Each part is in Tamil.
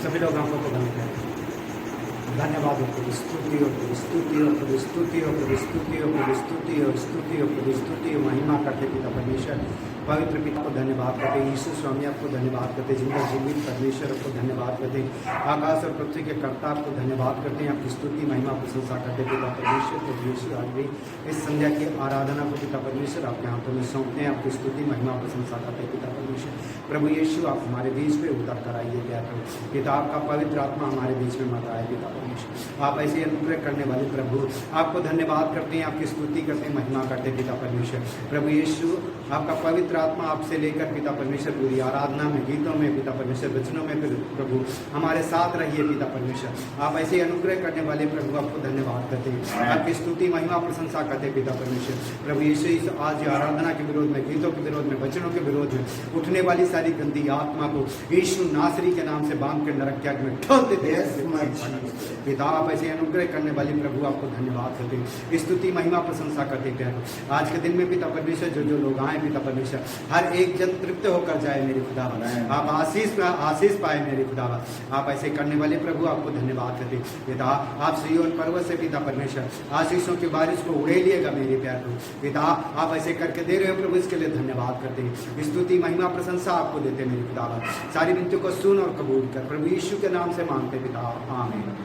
सभी लोग हमको तो धन्यवाद धन्यवाद हो प्रभु, स्तुति हो प्रभु, स्तुति हो प्रभु, स्तुति हो प्रभु, स्तुति हो प्रभु, स्तुति हो स्तुति हो प्रभु, स्तुति हो महिमा करते पिता परमेश्वर, पवित्र पिता को धन्यवाद करते, यीशु स्वामी आपको धन्यवाद करते, जिंदा जीवित परमेश्वर आपको धन्यवाद करते, आकाश और पृथ्वी के कर्ता आपको धन्यवाद करते हैं, आपकी स्तुति महिमा प्रशंसा करते पिता परमेश्वर। तो यीशु आज भी इस संध्या की आराधना को पिता परमेश्वर आपके हाथों में सौंपते हैं, आपकी स्तुति महिमा प्रशंसा करते पिता परमेश्वर। प्रभु यीशु आप हमारे बीच में उतर कर आइए प्यार प्रभु पिता, आपका पवित्र आत्मा हमारे बीच में मत आए पिता परमेश्वर। आप ऐसे अनुग्रह करने वाले प्रभु आपको धन्यवाद करते हैं, आपकी स्तुति करते हैं, महिमा करते पिता परमेश्वर। प्रभु यीशु आपका पवित्र आत्मा आपसे लेकर पिता परमेश्वर पूरी आराधना में, गीतों में पिता परमेश्वर, वचनों में प्रभु हमारे साथ रहिए पिता परमेश्वर। आप ऐसे अनुग्रह करने वाले प्रभु आपको धन्यवाद करते हैं, आपकी स्तुति महिमा प्रशंसा करते पिता परमेश्वर। प्रभु यीशु इस आज आराधना के विरोध में, गीतों के विरोध में, वचनों के विरोध में उठने वाली सारी गंदी आत्मा को यीशु नासरी के नाम से बांध कर नरक के आग में ठोक देते हैं पिता। आप ऐसे अनुग्रह करने वाले प्रभु आपको धन्यवाद करते हैं, स्तुति महिमा प्रशंसा करते हैं। आज के दिन में पिता परमेश्वर जो जो लोग आए पिता परमेश्वर, हर एक जन तृप्त होकर जाए मेरे खुदा, आप आशीष पाए मेरे खुदा। आप ऐसे करने वाले प्रभु आपको धन्यवाद करते पिता। आप सिय्योन पर्वत से पिता परमेश्वर आशीषों की बारिश को उड़ेलिएगा मेरे प्यार प्रभु पिता। आप ऐसे करके दे रहे हो प्रभु, इसके लिए धन्यवाद करते हैं, स्तुति महिमा प्रशंसा आपको देते मेरे खुदा। सारी विनतियों को सुन और कबूल कर प्रभु यीशु के नाम से मांगते पिता, आमीन।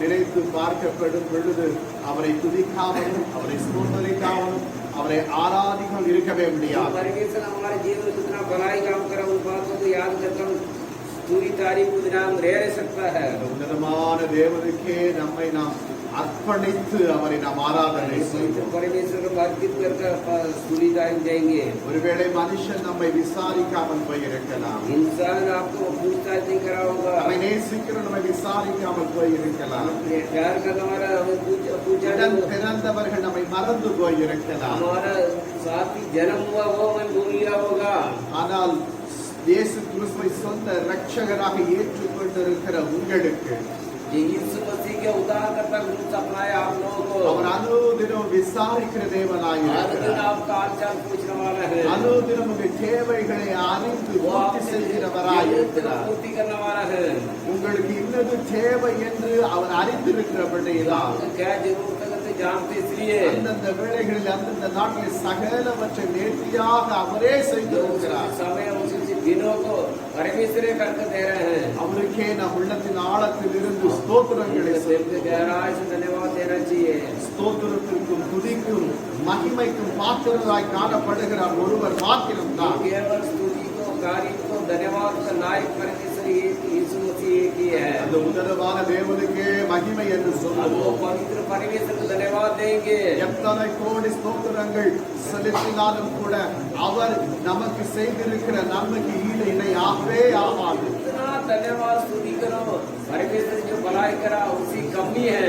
நினைத்து பார்க்கப்படும் பொழுது அவரை துதிக்காமலும் அவரை ஸ்தோத்தரிக்காமலும் அவரை ஆராதிக்காமல் இருக்கவே முடியாது. परमेश्वर हमारे जीवन में जितना भलाई काम करा उन बातों को याद करके पूरी तारीफ को बिना हम रह सकता है. உன்னதமான தேவனுக்கே நம்மை நாம் அர்ப்பணித்து அவரை நாம் ஆராதனை செய்வோம். परमेश्वर को अर्पित करके पूरी तारीफ देंगे. ஒருவேளை மனுஷன் நம்மை விசாரிக்காமல் போயிருக்கலாம், इंसान आपको पूछताछ नहीं करा होगा, நம்மை நேசிக்கிற நம்மை விசாரிக்காமல் போயிருக்கலாம், प्यार करने वाला हमें पूछा உடன் பிறந்தவர்கள் நம்மை மறந்து போயிருக்கலாம். हमारा साथी जन्म हुआ वो हमें भूल गया होगा. ஆனால் இயேசு கிறிஸ்துவை சொந்த இரட்சகராக ஏற்றுக்கொண்டிருக்கிற உங்களுக்கு यीशु मसीह के उद्धारकर्ता के रूप से अपनाए आप लोगों को அவர் அனுதினம் விசாரிக்கிற தேவனாய் हर दिन இருக்கிறார். आपका हालचाल पूछने वाला है. அனுதினம் உங்கள் தேவைகளை அறிந்து वो பூர்த்தி आपसे செய்கிறவராய் जरूरत को இருக்கிறார். पूर्ति करने वाला है. உங்களுக்கு இன்னது தேவை என்று அவர் அறிந்திருக்கிறபடியால் आपको क्या जरूरत है करते जानते इसलिए அந்தந்த வேளைகளில் அந்தந்த நாட்களில் சகலவற்றை நேர்த்தியாக அவரே செய்திருக்கிறார். समय उसी दिनों को परमेश्वर करके दे रहे हैं. அவருக்கே நம் உள்ளத்தின் ஆழத்தில் இருந்து ஸ்தோத்திரங்களை दिल के செலுத்துவோம். गहराई से धन्यवाद देना चाहिए. ஸ்தோத்திரத்திற்கும் துதிக்கும் மகிமைக்கும் பாத்திரராய் காணப்படுகிறார் ஒருவர் மாத்திரம்தான். केवल स्तुति को कार्य को धन्यवाद का नायक परमेश्वर यीशु मसीह एक ही है. அந்த உன்னதமான தேவனுக்கே மகிமை என்று वो சொல்லுவோம். पवित्र परमेश्वर को धन्यवाद देंगे. எத்தனை கோடி ஸ்தோத்திரங்கள் செலுத்தினாலும் கூட அவர் நமக்கு செய்திருக்கிற நன்மைக்கு ஈடு இணையாகவே ஆகாது. इतना धन्यवाद स्तुति करो, परमेश्वर जो भलाई करा उसी कमी है.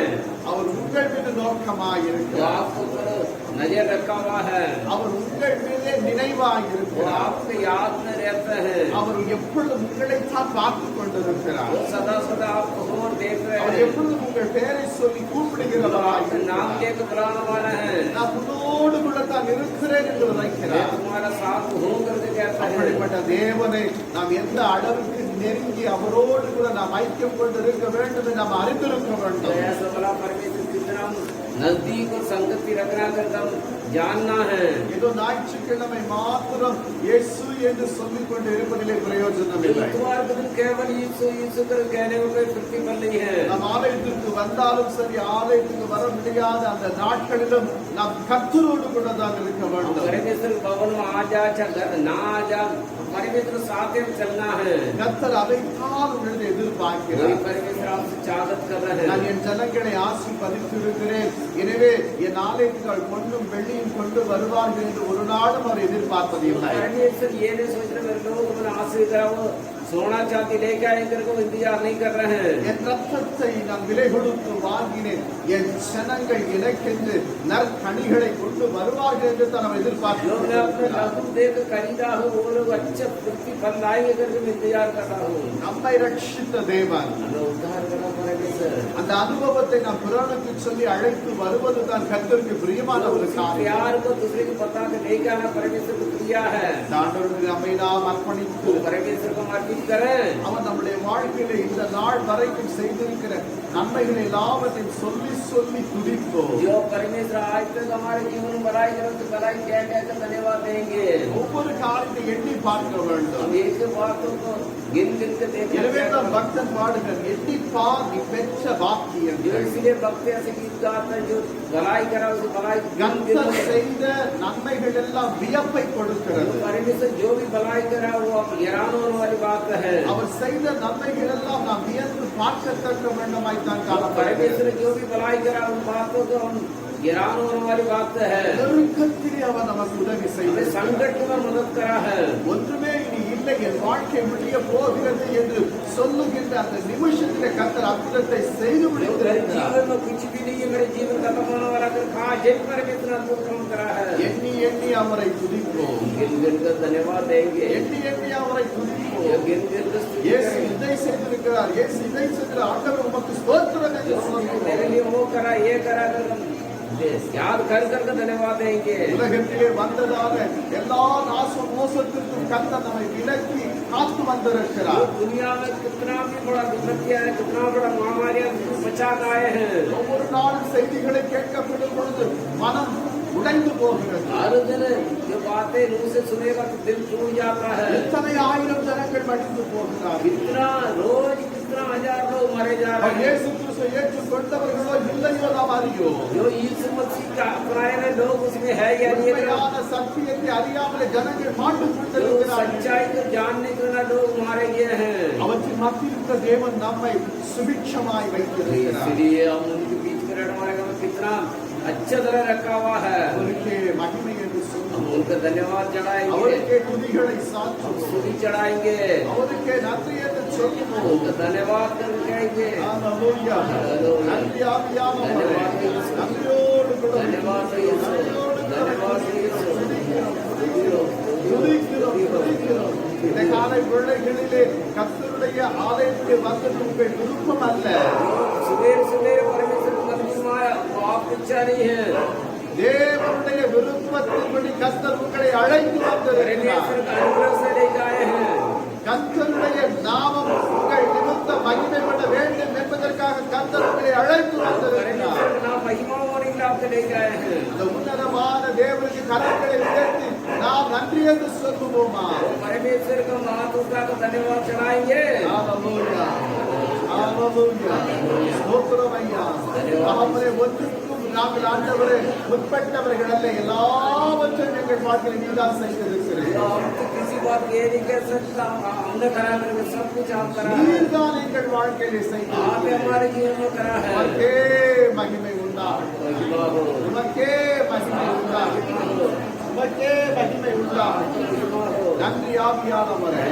அவர் उங்கள் மீது वो நோக்கமாயிருக்கிறார். आपको ऊपर नजर रखा हुआ है. அவர் உங்கள் மீதே நினைவாயிருக்கிறார். वो आपके याद में रहता है. அவர் எப்பொழுதும் உங்களைத்தான் பார்த்து கொண்டிருக்கிறார். वो सदा सदा आपको और देख रहे அவர் हैं. எப்பொழுதும் உங்கள் பெயரை சொல்லி वो கூப்பிடுகிறவராய் आपके नाम இருக்கிறார். लेकर बुलाने वाला है. நான் உன்னோடு கூட தான் இருக்கிறேன் என்று मैं உரைக்கிறார். तुम्हारा साथ हूँ करके कहता है. அப்படிப்பட்ட தேவனை நாம் எந்த அளவுக்கு நெருங்கி அவரோடு கூட நாம் ஐக்கியம் கொண்டு இருக்க வேண்டும் என்று நாம் அறிந்திருக்க तो வேண்டும். ऐसा भला परमेश्वर कितना नजदीक और संगति रखना कर हम जानना है. ஏதோ ஞாயிற்றுக்கிழமை மாத்திரம் இயேசு என்று சொல்லிக் கொண்டு இருப்பதிலே பிரயோஜனம் இல்லை. इतवार के दिन केवल यीशु यीशु कर कहने में कोई प्रतिफल नहीं है. நாம் ஆலயத்திற்கு வந்தாலும் சரி, ஆலயத்துக்கு வர முடியாத அந்த நாட்களிலும் நாம் கர்த்தரோடு கூட தான் இருக்க வேண்டும். परमेश्वर भवन में आ जा चाहे ना आ जा, परमेश्वर साथ में चलना है. கர்த்தர் அதைத்தான் உங்களிடம் எதிர்பார்க்கிறார். वही परमेश्वर आपसे चाहत कर रहे நான் हैं. என் ஜனங்களை ஆசீர்வதித்திருக்கிறேன், எனவே என் ஆலயத்துக்கு பொன்னும் வெள்ளியும் கொண்டு வருவார்கள் என்று ஒரு நாளும் அவர் எதிர்பார்ப்பதில்லை. परमेश्वर ये नहीं सोच रहे मेरे लोग मैंने आशीष करा वो सोना चांदी लेके आए करके वो इंतजार नहीं कर रहे हैं. என் ரத்தத்தை நான் விலை கொடுத்து வாங்கினேன், என் ஜனங்கள் எனக்கென்று நற்கனிகளை கொண்டு வருவார்கள் என்று தான் அவர் जो मैं अपने எதிர்பார்க்கிறார். लहू देकर खरीदा हूँ वो लोग अच्छे प्रतिफल लाएंगे करके मैं इंतजार कर रहा हूँ. நம்மை ரட்சித்த தேவன் हमें उद्धार करना परमेश्वर. அந்த அனுபவத்தை நாம் பிறனுக்கு சொல்லி அழைத்து வருவதுதான் கர்த்தருக்கு பிரியமான ஒரு उसी காரியம். प्यार को दूसरे को बता के लेके आना परमेश्वर को क्रिया है. ஆண்டவருக்கு நம்மை நாம் அர்ப்பணித்து वो परमेश्वर को अर्पित करें. அவன் நம்முடைய வாழ்க்கையில இந்த நாள் வரைக்கும் செய்திருக்கிற நன்மைகளை எல்லாவற்றையும் சொல்லி சொல்லி துதிப்போம். जो परमेश्वर आज तक हमारे जीवन में भलाई करे तो भलाई क्या क्या कर धन्यवाद देंगे. ஒவ்வொரு காரியத்தை எண்ணி பார்க்க வேண்டும். हम एक बातों को गिन गिन के எனவே देखें. தான் பக்தன் பாடுகிறார், எண்ணி பார் நீ பெற்ற जो பாக்கியங்கள். इसलिए भक्त ऐसे गीत गाते हैं जो भलाई करा उसे भलाई गिन गिन கர்த்தர் के. செய்த நன்மைகள் எல்லாம் வியப்பை जो கொடுக்கிறது. परमेश्वर जो भी भलाई करा वो हैरान होने वाली बात है. அவர் செய்த நன்மைகள் எல்லாம் நாம் வியந்து பார்க்கத்தக்க வேண்டுமாய் தான் காணப்படுகிறது. परमेश्वर जो भी भलाई करा उन बातों को हम हैरान होने वाली बात है. நெருக்கத்திலே அவர் நமக்கு உதவி हमें செய்தார். संकट में मदद करा है. ஒன்றுமே இனி இல்லை, என் வாழ்க்கை முடிய போகிறது என்று சொல்லுகின்ற அந்த நிமிஷத்திலே கர்த்தர் அற்புதத்தை செய்து जो मेरे முடித்திருக்கிறார். जीवन में कुछ भी नहीं है, मेरे जीवन खत्म होने वाला कर कहा जब परमेश्वर अद्भुत काम करा है. எண்ணி எண்ணி அவரை துதிப்போம். गिन गिन कर धन्यवाद देंगे. எண்ணி எண்ணி அவரை जो துதிப்போம். गिन गिन कर स्तुति இயேசு करें. இதை செய்திருக்கிறார், இயேசு இதை செய்திருக்கிறார், ஆண்டவர் உமக்கு ஸ்தோத்திரம் என்று जो मेरे சொல்லுவோம். लिए वो करा ये करा कर हम याद कर कर धन्यवाद देंगे. உலகத்திலே வந்ததான எல்லா நாச மோசத்திற்கும் கர்த்தர் நம்மை விலக்கி காத்து जो வந்திருக்கிறார். दुनिया में कितना भी बड़ा विपत्तियां है, कितना बड़ा महामारियां बचा के आए हैं. ஒவ்வொரு நாளும் செய்திகளை கேட்கப்படும் பொழுது மனம் உடைந்து போகிறது. हर दिन जो बातें मुंह से सुनेगा तो दिल टूट जाता है. எத்தனை ஆயிரம் ஜனங்கள் மடிந்து போகிறார். कितना रोज कितना हजार लोग मारे जा और रहे हैं. இயேசு கிறிஸ்து கிறிஸ்துவை ஏற்றுக்கொண்டவர்களோ இல்லையோ நாம் அறியோம். जो यीशु मसीह का अपनाए हुए लोग उसमें है या नहीं है, உண்மையான சத்தியத்தை அறியாமலே ஜனங்கள் மாண்டு जो கொண்டிருக்கிறார்கள். सच्चाई को जानने के बिना लोग मारे गए हैं। அவற்றின் மத்தியில் இருக்கிற தேவன் நம்மை சுபிட்சமாய் வைத்திருக்கிறார். इसलिए हम उनके बीच में रहने वाले का कितना अच्छा तरह रखा हुआ है। அவருக்கே மகிமை என்று हम சொல்லுவோம். उनका धन्यवाद चढ़ाएंगे, அவருக்கே துதிகளை சாற்றுவோம். स्तुति चढ़ाएंगे, அவருக்கே நன்றி என்று சொல்லுவோம். उनका धन्यवाद करके कहेंगे। ஹalleluya. நன்றி ஆவியானவரே. நன்றியோடு கூட धन्यवाद यीशु, धन्यवाद यीशु, துதிக்கிறோம். இந்த காலை வேளைகளிலே கர்த்தருடைய ஆலயத்துக்கு வந்தது உங்கள் விருப்பம் அல்ல. सुबह सुबह परमेश्वर को मंदिर में आया, वो आपकी इच्छा नहीं है। தேவனுடைய விருப்பத்தின்படி கர்த்தர் உங்களை அழைத்து வந்திருக்கிறார். परमेश्वर का अनुग्रह से लेकर आए हैं। கர்த்தருடைய நாமம் உங்கள் நிமித்த மகிமைப்பட வேண்டும் என்பதற்காக கர்த்தர் உங்களை அழைத்து வந்திருக்கிறார். परमेश्वर का नाम महिमा होने के लिए आपसे लेकर आए हैं। அந்த உன்னதமான தேவனுக்கு கரங்களை உயர்த்தி நாம் நன்றி என்று சொல்லுவோமா? परमेश्वर का महापुरुषा को धन्यवाद चढ़ाएंगे। ஹalleluya. ஹalleluya. ஸ்தோத்திரம் ஐயா. அவரே ஒன்றுக்கும் நாங்கள் ஆண்டவரே முற்பட்டவர்கள் அல்ல, எல்லாவற்றையும் எங்கள் வாழ்க்கையில் நீதான் செய்திருக்கிறீர். हम तो किसी बात ये नहीं कर सकता, हमने करा करके सब कुछ आप करा है। நீர்தான் எங்கள் வாழ்க்கையிலே आपने செய்திருக்கிறீர். हमारे जीवन में करा है। உமக்கே மகிமை உண்டாகட்டும். महिमा हो, உமக்கே மகிமை உண்டாகட்டும். உமக்கே மகிமை உண்டாகட்டும். महिमा हो, நன்றி ஆவியானவரே.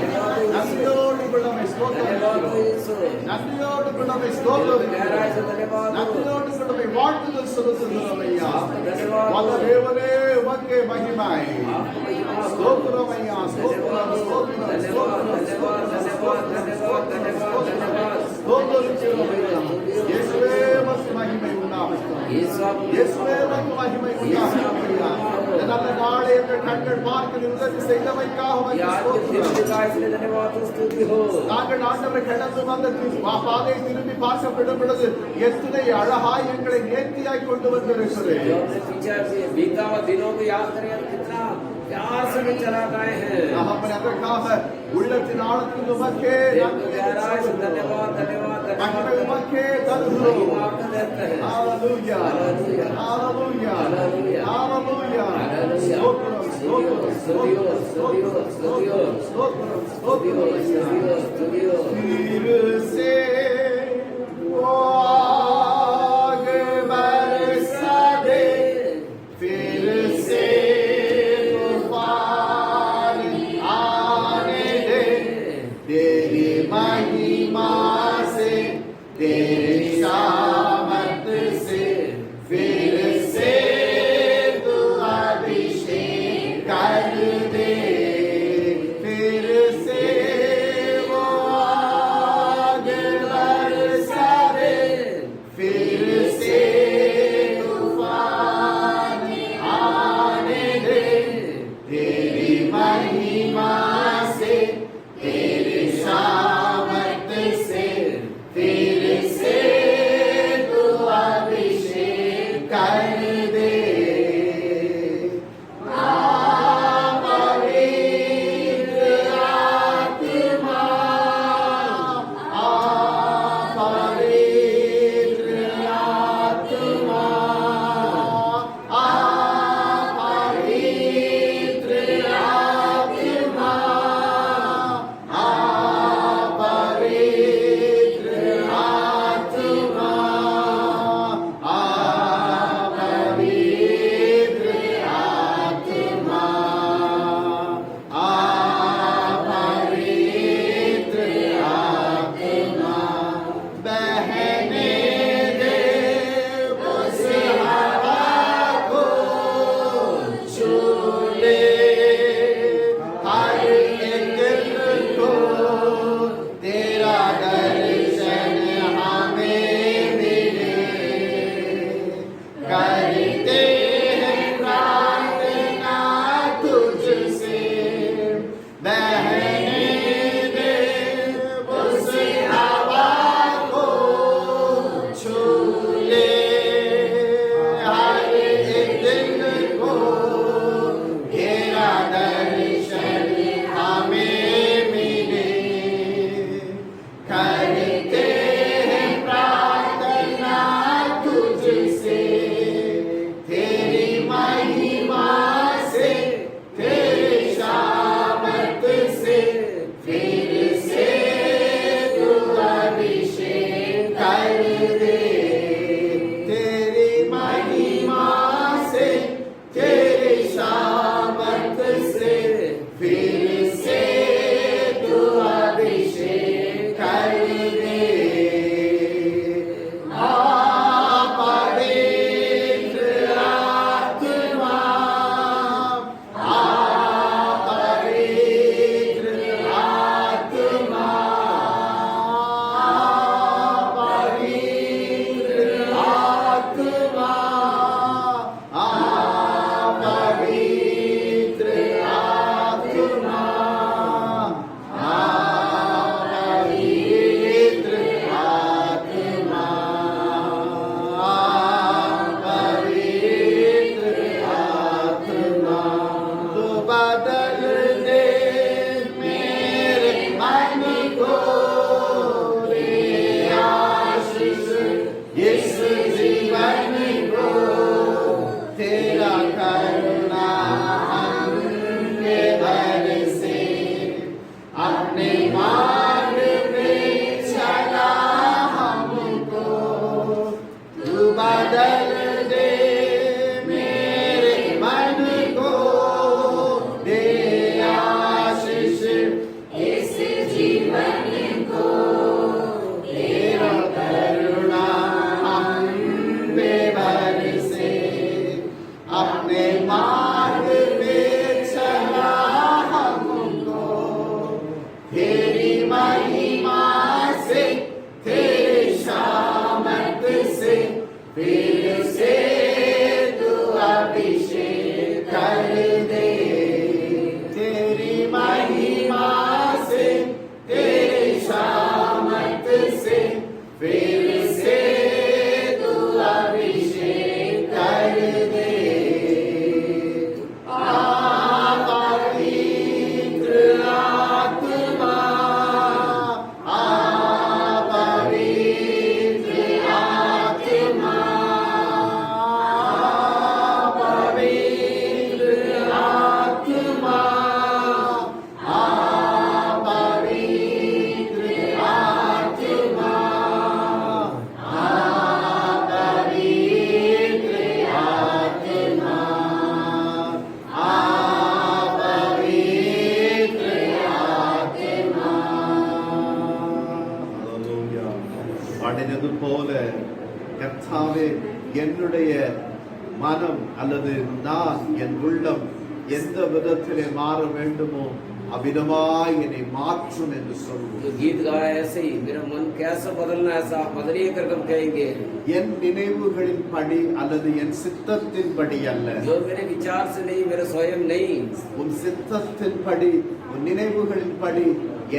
நன்றியோடு கூட உம்மை धन्यवाद ஸ்தோத்திரிக்கிறோம். हो यीशु, நன்றியோடு கூட உம்மை गहराई ஸ்தோத்திரிக்கிறோம். से धन्यवाद हो, நன்றியோடு கூட உம்மை வாழ்த்துதல் செலுத்துகிறோம் ஐயா. धन्यवाद வல்ல हो, தேவனே உமக்கே மகிமை. आपको महिमा हो, ஸ்தோத்திரம் ஐயா. ஸ்தோத்திரம், धन्यवाद हो, ஸ்தோத்திரம், धन्यवाद, ஸ்தோத்திரம், धन्यवाद, धन्यवाद, धन्यवाद, धन्यवाद, धन्यवाद। ஸ்தோத்திரிக்கிறோம் ஐயா. இயேசுவே உமக்கு மகிமை உண்டாகட்டும். यीशु आप- இயேசுவே உமக்கு மகிமை உண்டாகட்டும் ஐயா. இந்த நல்ல நாளை எங்கள் கண்கள் பார்க்க உதவி செய்தமைக்காக உமக்கு ये आज के दिन ஸ்தோத்திரம். दिखाए इसलिए धन्यवाद हो, स्तुति हो। நாங்கள் ஆண்டவரை கடந்து வந்த பாதை திரும்பி பார்க்கப்படும் பொழுது எத்தனை அழகாய் எங்களை நேர்த்தியாய் கொண்டு வந்திருக்கிறேன். जो हमने पीछे बीता हुआ दिनों को याद करें, कितना प्यार से भी चला गए हैं। அவன் அதற்காக உள்ளத்தின் ஆழத்தில் உமக்கே देव நன்றி को என்று गहराई से சொல்லுகிறோம். धन्यवाद, धन्यवाद, மகிமை धन्यवाद, உமக்கே महिमा தருகிறோம். आपको देते हैं। ஹalleluya. Hallelujah. ஹalleluya. Hallelujah. ஹalleluya. Hallelujah. ஸ்தோத்திரம், ஸ்தோத்திரம், ஸ்தோத்திரம், ஸ்தோத்திரம், ஸ்தோத்திரம், ஸ்தோத்திரம், स्तुतियो, ஸ்தோத்திரம். स्तुतियो, स्तुतियो। फिर से वो आग बरसा दे, फिर से तूफान आने दे, तेरी महिमा से, तेरी सामर्थ से, फिर से तू अभिषेक कर दे, फिर से वो आग फिर से तू अभिषेक कर दे, तेरी महिमा से, तेरी शामत से, फिर से तू अभिषेक कर दे। पवित्र आत्मा, पवित्र आत्मा, पवित्र आत्मा, पवित्र आत्मा, पवित्र आत्मा, पवित्र आत्मा। ஹalleluya. பாடினது போல கர்த்தாவே, என்னுடைய மனம் அல்லது நான், என் உள்ளம் எந்த விதத்திலே மாற வேண்டுமோ அவ்விதமாய் என்னை மாற்றும் என்று சொல்வோம். जो गीत गाया ऐसे ही मेरा मन कैसा बदलना, ऐसा आप बदलिए करके हम कहेंगे। என் நினைவுகளின் படி அல்லது என் சித்தத்தின் படி அல்ல, जो मेरे विचार से नहीं, मेरे स्वयं नहीं, உன் சித்தத்தின் படி, உன் நினைவுகளின் படி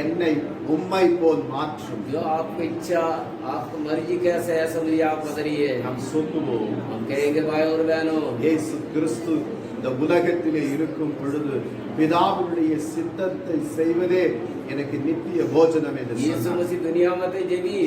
என்னை உம்மை போல் மாற்றும். जो आपको इच्छा, आपको मर्जी कैसे ऐसा मुझे आप बदलिए। நாம் சொல்லுவோம், हम कहेंगे भाई और बहनों, இயேசு கிறிஸ்து இந்த உலகத்திலே இருக்கும் பொழுது பிதாவுடைய சித்தத்தை செய்வதே எனக்கு நித்திய போஜனம் என்று यीशु சொன்னார். मसीह दुनिया में थे जब भी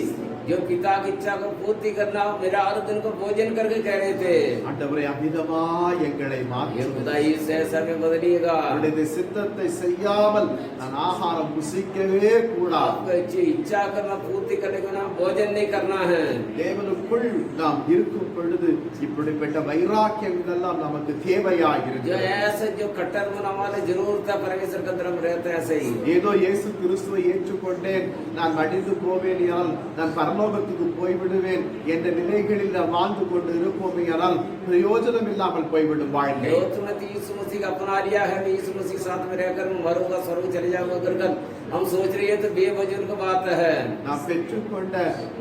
जो पिता की इच्छा को पूर्ति करना, मेरा हर दिन को भोजन करके कह रहे थे। ஆண்டவரே, அமிதமாய் எங்களை ये மாற்றும். खुदा यीशु ऐसा में बदलिएगा। அவருடைய சித்தத்தை செய்யாமல் நான் ஆகாரம் புசிக்கவே கூடாது. आपको इच्छा करना, पूर्ति करने को ना, भोजन नहीं करना है। தேவனுக்குள் நாம் இருக்கும் பொழுது இப்படிப்பட்ட வைராக்கியங்கள் எல்லாம் நமக்கு தேவையாக जो இருக்கிறது. ऐसे जो कट्टर मन हमारे जरूरत है, परमेश्वर के तरफ रहते हैं ऐसे ही। ஏதோ இயேசு கிறிஸ்துவை ஏற்றுக்கொண்டேன், நான் மடிந்து போவேனால் நான் பரலோகத்துக்கு போய்விடுவேன் என்ற நிலைகளில் நாம் வாழ்ந்து கொண்டு இருப்போமேயானால் பிரயோஜனம் இல்லாமல் போய்விடும் வாழ்க்கை. जो तुमने यीशु मसीह का अपना लिया है, मैं यीशु मसीह के साथ में रहकर मैं मरूंगा, स्वर्ग चले जाऊंगा करकर हम सोच रही है तो बेवजून की बात है। நாம் பெற்றுக்கொண்ட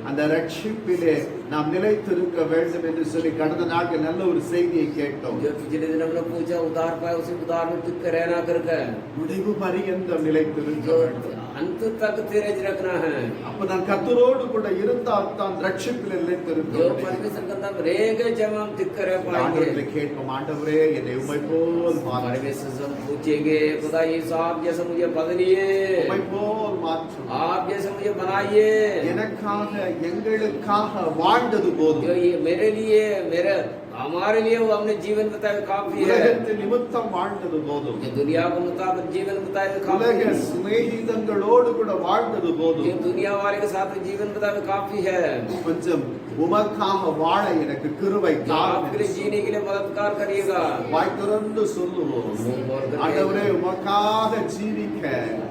அந்த ரட்சிப்பிலே நாம் நிலைத்திருக்க வேண்டும் என்று சொல்லி கடந்த நாட்கள் நல்ல ஒரு செய்தியை கேட்டோம். जो पिछले दिन हमने पूछा उधार पाए, उसी उधार में टिक कर रहना करके, முடிவு பரியந்தம் நிலைத்திருக்க जो வேண்டும். अंत तक धीरज रखना है। அப்ப நான் கர்த்தரோடு கூட இருந்தால் தான் ரட்சிப்பில் நிலைத்திருக்க जो முடியும். परमेश्वर के अंदर रहेंगे जब हम टिक कर रह पाएंगे। ஆண்டவரே கேட்போம், ஆண்டவரே என்னை உம்மை போல் மாற்றும், परमेश्वर से हम पूछेंगे, खुदा यीशु आप जैसे मुझे बदलिए, உம்மை போல் மாற்றும். आप जैसे मुझे बनाइए। எனக்காக எங்களுக்காக வாழ்ந்தது போதும். जो ये मेरे लिए, मेरे हमारे लिए वो हमने जीवन बताया काफी है। உலகத்தின் நிமித்தம் வாழ்ந்தது போதும். जो दुनिया के मुताबिक जीवन बताया काफी உலக है। சிநேகிதங்களோடு கூட வாழ்ந்தது போதும். जो दुनिया वाले के साथ जीवन बताया काफी है। கொஞ்சம் உமக்காக வாழ எனக்கு கிருபை जो தாரும் आपके लिए जीने के लिए मददगार करिएगा। வாய் திறந்து சொல்லுவோம், ஆண்டவரே உமக்காக ஜீவிக்க,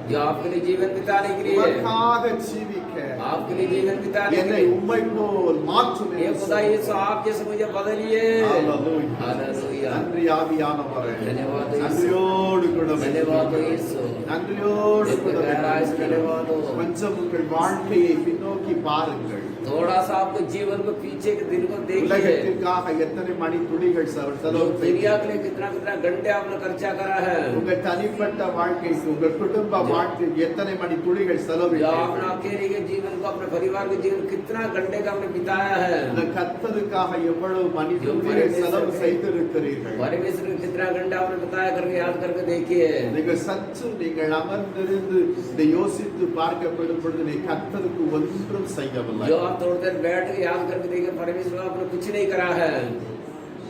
जो आपके लिए जीवन बिताने के लिए, உமக்காக ஜீவிக்க आपके लिए जीवन बिताने के என்னை लिए, உம்மை போல் மாற்றும் ये என்று खुदा यीशु आप जैसे मुझे बदलिए। Hallelujah. हालेलुया। நன்றி ஆவியானவரே, धन्यवाद यीशु। நன்றியோடு கூட धन्यवाद यीशु। நன்றியோடு கூட गहराई से धन्यवाद हो। கொஞ்சம் உங்கள் வாழ்க்கையை பின்னோக்கி பாருங்கள். थोड़ा सा आपको जीवन को पीछे के दिन को देखिए। உலகத்திற்காக எத்தனை மணி துளிகள் செலவு दुनिया के लिए कितना कितना घंटे आपने खर्चा करा है। உங்கள் தனிப்பட்ட வாழ்க்கைக்கு, உங்கள் குடும்ப வாழ்க்கைக்கு எத்தனை மணி துளிகள் जो செலவு आपने अकेले के जीवन को, अपने परिवार के जीवन कितना घंटे का आपने बिताया है। இந்த கர்த்தருக்காக எவ்வளவு மணி துளிகள் செலவு செய்திருக்கிறீர்கள். परमेश्वर के कितना घंटा आपने बिताया करके याद करके देखिए। நீங்கள் சற்று நீங்கள் அமர்ந்திருந்து இதை யோசித்து பார்க்கப்படும் பொழுது நீ கர்த்தருக்கு ஒன்றும் செய்யவில்லை. जो आप थोड़ी देर बैठ के याद करके देखिए, परमेश्वर आपने कुछ नहीं करा है।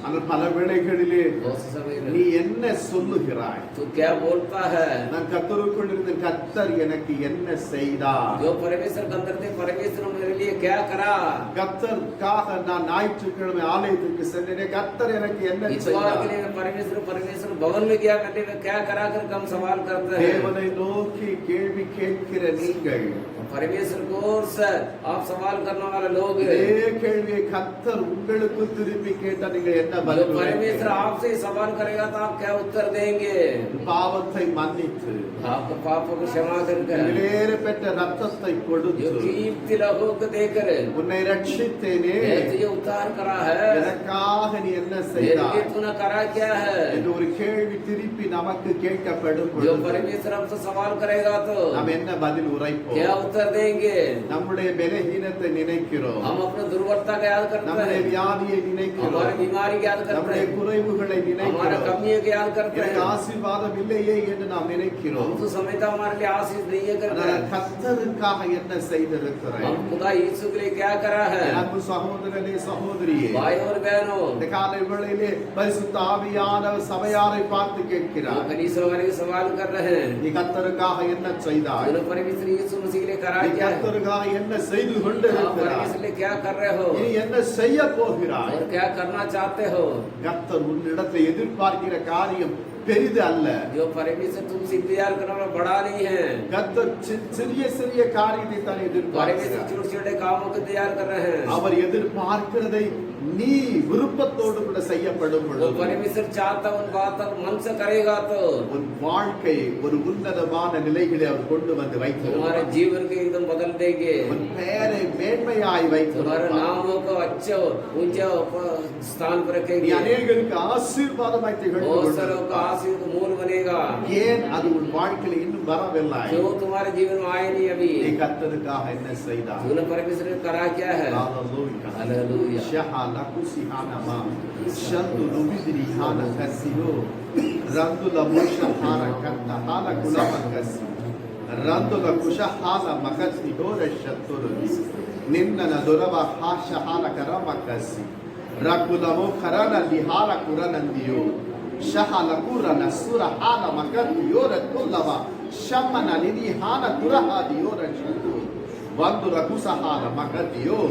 ஆனால் பல வேளைகளிலே बहुत से समय நீ में என்ன சொல்லுகிறாய்? तू क्या बोलता है? நான் கர்த்தருக்குள் இருந்து கர்த்தர் எனக்கு என்ன செய்தார்? जो परमेश्वर के अंदर थे, परमेश्वर ने मेरे लिए क्या करा? கர்த்தருக்காக நான் ஞாயிற்றுக்கிழமை ஆலயத்துக்கு சென்றேன். கர்த்தர் எனக்கு என்ன इतवार के செய்தார்? लिए मैं परमेश्वर भवन में गया, घंटे में क्या करा कर हम सवाल करते हैं। தேவனை நோக்கி கேள்வி கேட்கிற நீங்கள் परमेश्वर की ओर से आप सवाल करने वाले लोग இதே கேள்வியை கர்த்தர் உங்களுக்கு திருப்பி கேட்டா நீங்க என்ன जो பதில் परमेश्वर आपसे सवाल करेगा तो आप क्या उत्तर देंगे? பாவத்தை மன்னித்து आपको पापों को क्षमा करके விலையேற பெற்ற ரத்தத்தை जो கொடுத்து कीमती लहू को देकर உன்னை ரட்சித்தேனே तुझे उद्धार करा है, எனக்காக நீ என்ன मेरे लिए செய்தாய் तूने करा क्या है? என்று ஒரு கேள்வி திருப்பி நமக்கு கேட்கப்படும் जो பொழுது परमेश्वर हमसे सवाल करेगा तो நாம் என்ன பதில் क्या உரைப்போம் उत्तर देंगे? நம்முடைய பலஹீனத்தை நினைக்கிறோம் हम अपने दुर्बलता का याद करते நம்முடைய हैं, வியாதியை हमारी நினைக்கிறோம் बीमारी को याद करते நம்முடைய हैं, குறைவுகளை हमारा நினைக்கிறோம் कमियों को याद करते எனக்கு हैं। ஆசீர்வாதம் இல்லையே என்று நாம் நினைக்கிறோம் हम तो समझता हमारे लिए आशीष नहीं है करते ஆனால் हैं। கர்த்தருக்காக என்ன செய்திருக்கிறேன் हम खुदा यीशु के लिए क्या करा है? அன்பு சகோதரனே சகோதரியே भाई और बहनों, இந்த காலை வேளையிலே பரிசுத்த ஆவியானவர் சபையாரை பார்த்து वो கேட்கிறார் कलीसिया वाले के सवाल कर रहे हैं, நீ கர்த்தருக்காக என்ன செய்தாய் तूने परमेश्वर यीशु मसीह के लिए करा நீ क्या है? கர்த்தருக்காக என்ன செய்து आप கொண்டிருக்கிறாய் परमेश्वर के लिए क्या कर रहे हो நீ என்ன செய்ய போகிறாய் और क्या करना चाहते हो? கர்த்தர் உன்னிடத்தில் எதிர்பார்க்கிற காரியம் பெரிது அல்ல जो परमेश्वर तुमसे इंतजार करने वाला बड़ा नहीं है। கர்த்தர் சிறிய சிறிய காரியத்தை தான் परमेश्वर எதிர்பார்க்கிறார் छोटे छोटे कामों को तैयार कर रहे हैं। அவர் எதிர்பார்க்கிறதை நீ விருப்பத்தோடு கூட செய்யப்படும் वो பொழுது परमेश्वर चाहता उन बात मन से करेगा तो உன் வாழ்க்கை ஒரு உன்னதமான நிலைகளை அவர் கொண்டு வந்து तुम्हारे வைத்திருப்பார் जीवन को एकदम बदल देंगे, உன் பெயரை மேன்மையாய் तुम्हारे வைத்திருப்பார் नामों को अच्छे ऊंचे स्थान पर நீ रखेंगे, அநேகருக்கு ஆசீர்வாதமாய் திகழ்ந்து बहुत सारों கொண்டிருப்பார். का आशीष का मूल बनेगा। ஏன் அது உன் வாழ்க்கையில இன்னும் வரவில்லை जो तुम्हारे जीवन में आए नहीं अभी, நீ கர்த்தருக்காக என்ன செய்தாய் तूने परमेश्वर ने करा क्या है? Hallelujah. Hallelujah. Shahala kusihana ma. Shandu lubidri hana kasiho. Randu la musha hana kanta hala kulama kasi. Randu la kusha hala makasi hore shaturu. Ninna na doraba hasha hala karama kasi. Rakula mo karana lihala kuranandiyo. Shahala kurana sura hala makati yore kullava. Shamana lini hana kuraha diyore shaturu. Vandu rakusa hala makatiyo.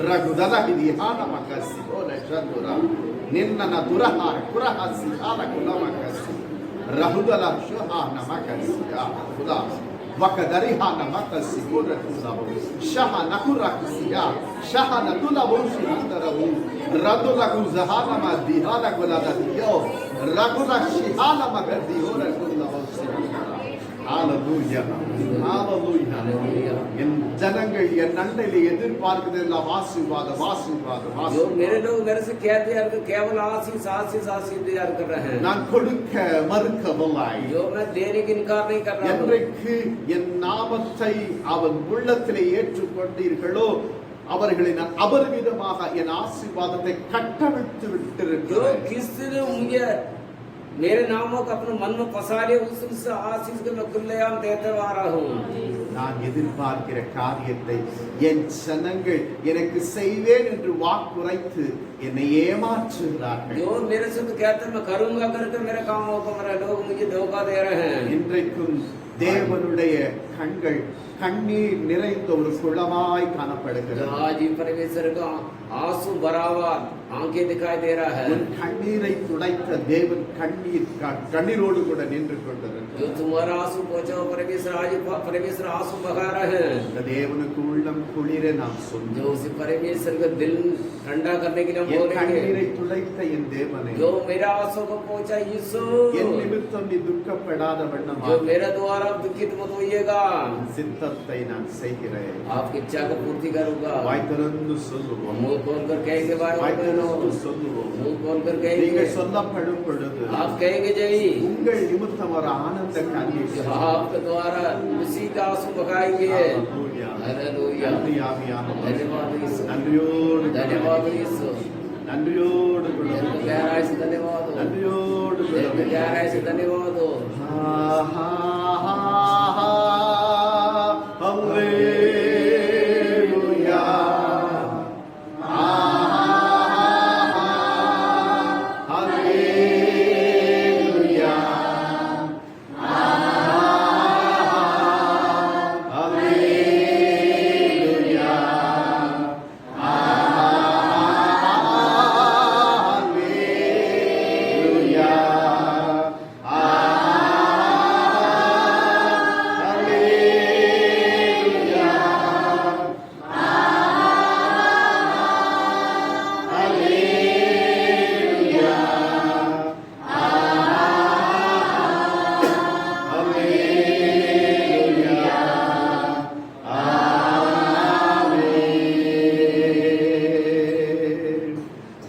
Ragudala hidihana makasi ole shandura ninna na duraha kuraha sihala kula makasi rahudala shohana makasi kula wakadariha na makasi kura kulabu shaha nakura kisiya shaha nakula boshi andarabu radula kuzahana madihala kula dadiyo ragula shihala makadi ora kula boshi Hallelujah. Hallelujah. என் ஜனங்கள் என் நன்மையிலே எதிர்பார்க்கிறது எல்லாம் ஆசீர்வாதம் ஆசீர்வாதம் जो ஆசீர்வாதம் मेरे लोग मेरे से क्या तैयार कर, केवल आशीष आशीष आशीष तैयार कर रहे हैं। நான் கொடுக்க மறுக்கவில்லை जो मैं देने की इनकार नहीं कर रहा हूँ। என்றைக்கு என் நாமத்தை அவன் உள்ளத்திலே ஏற்றுக்கொண்டீர்களோ அவர்களை நான் அபரிமிதமாக என் ஆசீர்வாதத்தை கட்டவிழ்த்து जो விட்டிருக்கிறேன் किसने मुझे मेरे नामों को अपने मन में पसा लिया उससे आशीष को मैं खुलेआम देते आ रहा हूँ। நான் எதிர்பார்க்கிற காரியத்தை என் ஜனங்கள் எனக்கு செய்வேன் என்று வாக்குரைத்து என்னை ஏமாற்றுகிறார்கள் जो मेरे से तो कहते हैं मैं करूंगा करके मेरे कामों को मेरे लोग मुझे धोखा दे रहे हैं। இன்றைக்கும் தேவனுடைய கண்கள் கண்ணீர் நிறைந்த ஒரு குளமாய் காணப்படுகிறது आज ही परमेश्वर का आंसू भरावा आंखें दिखाई दे रहा है। உன் கண்ணீரை துடைத்த தேவன் கண்ணீரோடு கூட நின்று கொண்டிருக்கிறார் जो तुम्हारा आंसू पहुंचाओ परमेश्वर आज परमेश्वर आंसू बहा रहे हैं। இந்த தேவனுக்கு உள்ளம் குளிர நாம் जो சொல்லுவோம் उसी परमेश्वर का दिल ठंडा करने के लिए हम என் बोलेंगे, கண்ணீரை துடைத்த என் தேவனே जो मेरा आंसू को पहुंचा यीशु, என் நிமித்தம் நீ துக்கப்படாத जो வண்ணமாக मेरे द्वारा दुखित मत होइएगा, சித்தத்தை நான் செய்கிறேன் आपकी इच्छा को पूर्ति करूंगा। வாய் திறந்து சொல்லுவோம் मुंह खोल कर कहेंगे भाई வாய் बहनों, திறந்து சொல்லுவோம் मुंह खोल कर நீங்கள் कहेंगे, சொல்லப்படும் பொழுது आप कहेंगे जय, உங்கள் நிமித்தம் ஒரு ஆனந்த கண்ணீர் जो आपके द्वारा उसी का आंसू बहाएंगे। Hallelujah. हालेलुया। நன்றி ஆவியானவரே. धन्यवाद यीशु, நன்றியோடு धन्यवाद यीशु, நன்றியோடு दिल को गहराई से धन्यवाद हो, நன்றியோடு दिल को गहराई से धन्यवाद हो।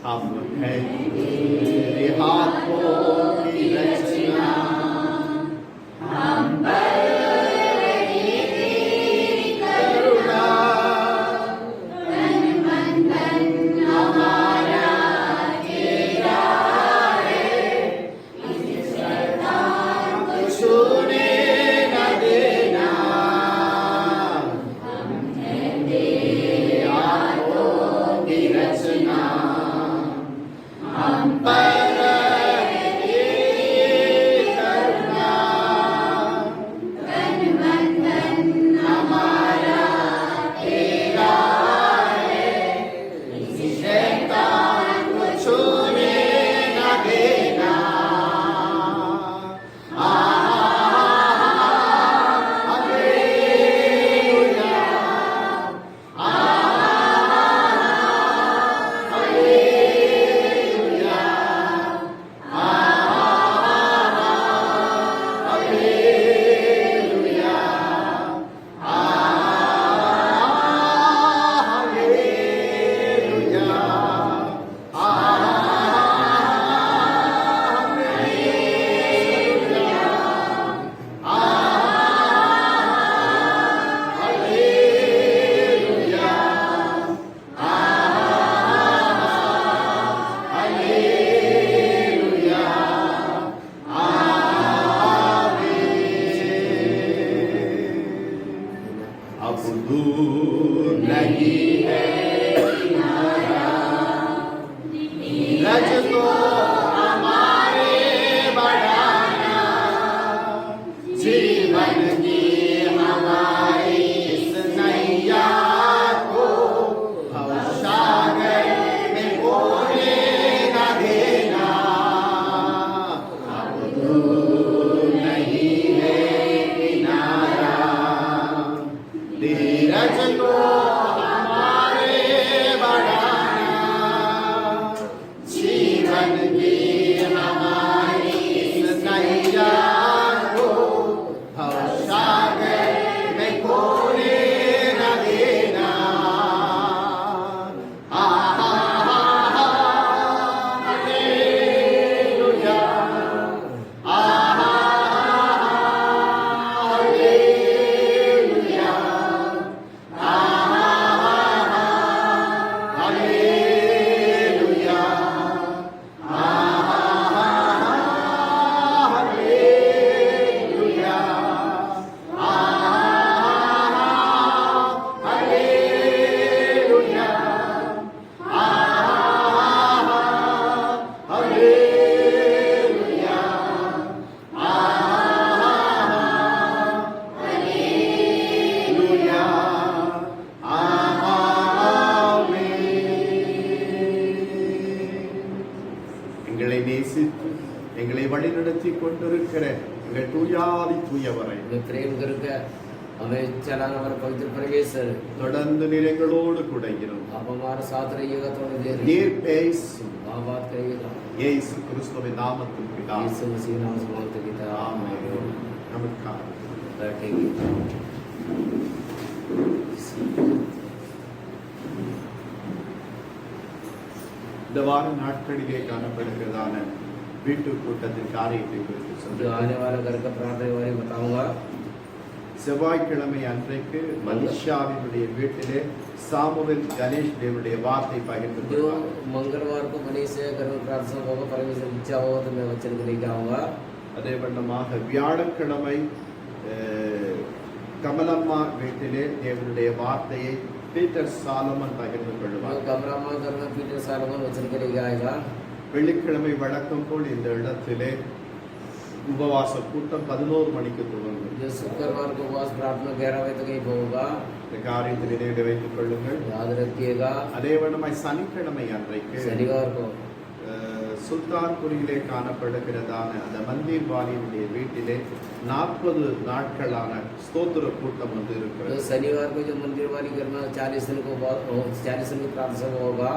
हम हैं तेरे हाथों की रचना, करुणा छूने न देना, तेरे हाथों की रचना, हम पर तेरी करुणा, हमारा तेरा है, किसी शैतान को छूने न देना। अब दूर नहीं है किनारा, रज को हमारे बढ़ाना, जीवन की हमारी इस नैया को भवसागर में खोने न देना। अब दूर नहीं है किनारा, धीरज को हमारे बढ़ाना, जीवन की हमारी इस नैया को भवसागर में खोने न देना। Hallelujah, hallelujah, hallelujah, hallelujah, hallelujah, hallelujah, hallelujah, எங்களை நேசித்து எங்களை வழிநடத்தி கொண்டிருக்கிற எங்கள் தூயாதி தூயவரை हमें प्रेम करके हमें चलाने वाला पवित्र परमेश्वर, தொடர்ந்து நீர் எங்களோடு கூட இரும். आप हमारे साथ रहिएगा थोड़ी देर, நீர் பேசும். वहाँ बात करिएगा। இயேசு கிறிஸ்துவின் நாமத்தில் பிதாவே. यीशु मसीह नाम से मांगते पिता, ஆமென். நமஸ்காரம். बैठेंगे। இந்த வார நாட்களிலே காணப்படுகிறதான வீட்டு கூட்டத்தின் காரியத்தை குறித்து जो சொல்லுங்கள். आने वाला घर का प्रार्थना के बारे में बताऊंगा। செவ்வாய்க்கிழமை அன்றைக்கு மனிஷாவினுடைய வீட்டிலே சாமுவேல் கணேஷ் தேவனுடைய வார்த்தை பகிர்ந்து जो கொண்டார். मंगलवार को मनीष से घर में प्रार्थना होगा, परमेश्वर की इच्छा होगा तो मैं वचन को लेके आऊंगा। அதே வண்ணமாக வியாழக்கிழமை கமலம்மா வீட்டிலே தேவனுடைய வார்த்தையை பீட்டர் சாலமன் பகிர்ந்து जो கொள்வார். कमरामा घर में पीटर सालमन वचन के लेके आएगा। வெள்ளிக்கிழமை வழக்கம் போல் இந்த இடத்திலே உபவாச கூட்டம் 11 மணிக்கு துவங்கும். जो शुक्रवार को उपवास प्रार्थना 11 बजे तक ही होगा, இந்த காரியத்தை நினைவில் வைத்துக் கொள்ளுங்கள். याद रखिएगा। அதே வண்ணமாய் சனிக்கிழமை அன்றைக்கு शनिवार को சுல்தான்புரியிலே காணப்படுகிறதான அந்த மந்திர் வாலியினுடைய வீட்டிலே 40 நாட்களான ஸ்தோத்திர கூட்டம் வந்து இருக்கிறது. तो शनिवार को जो मंदिर वाली घर में 40 दिन की प्रार्थना होगा।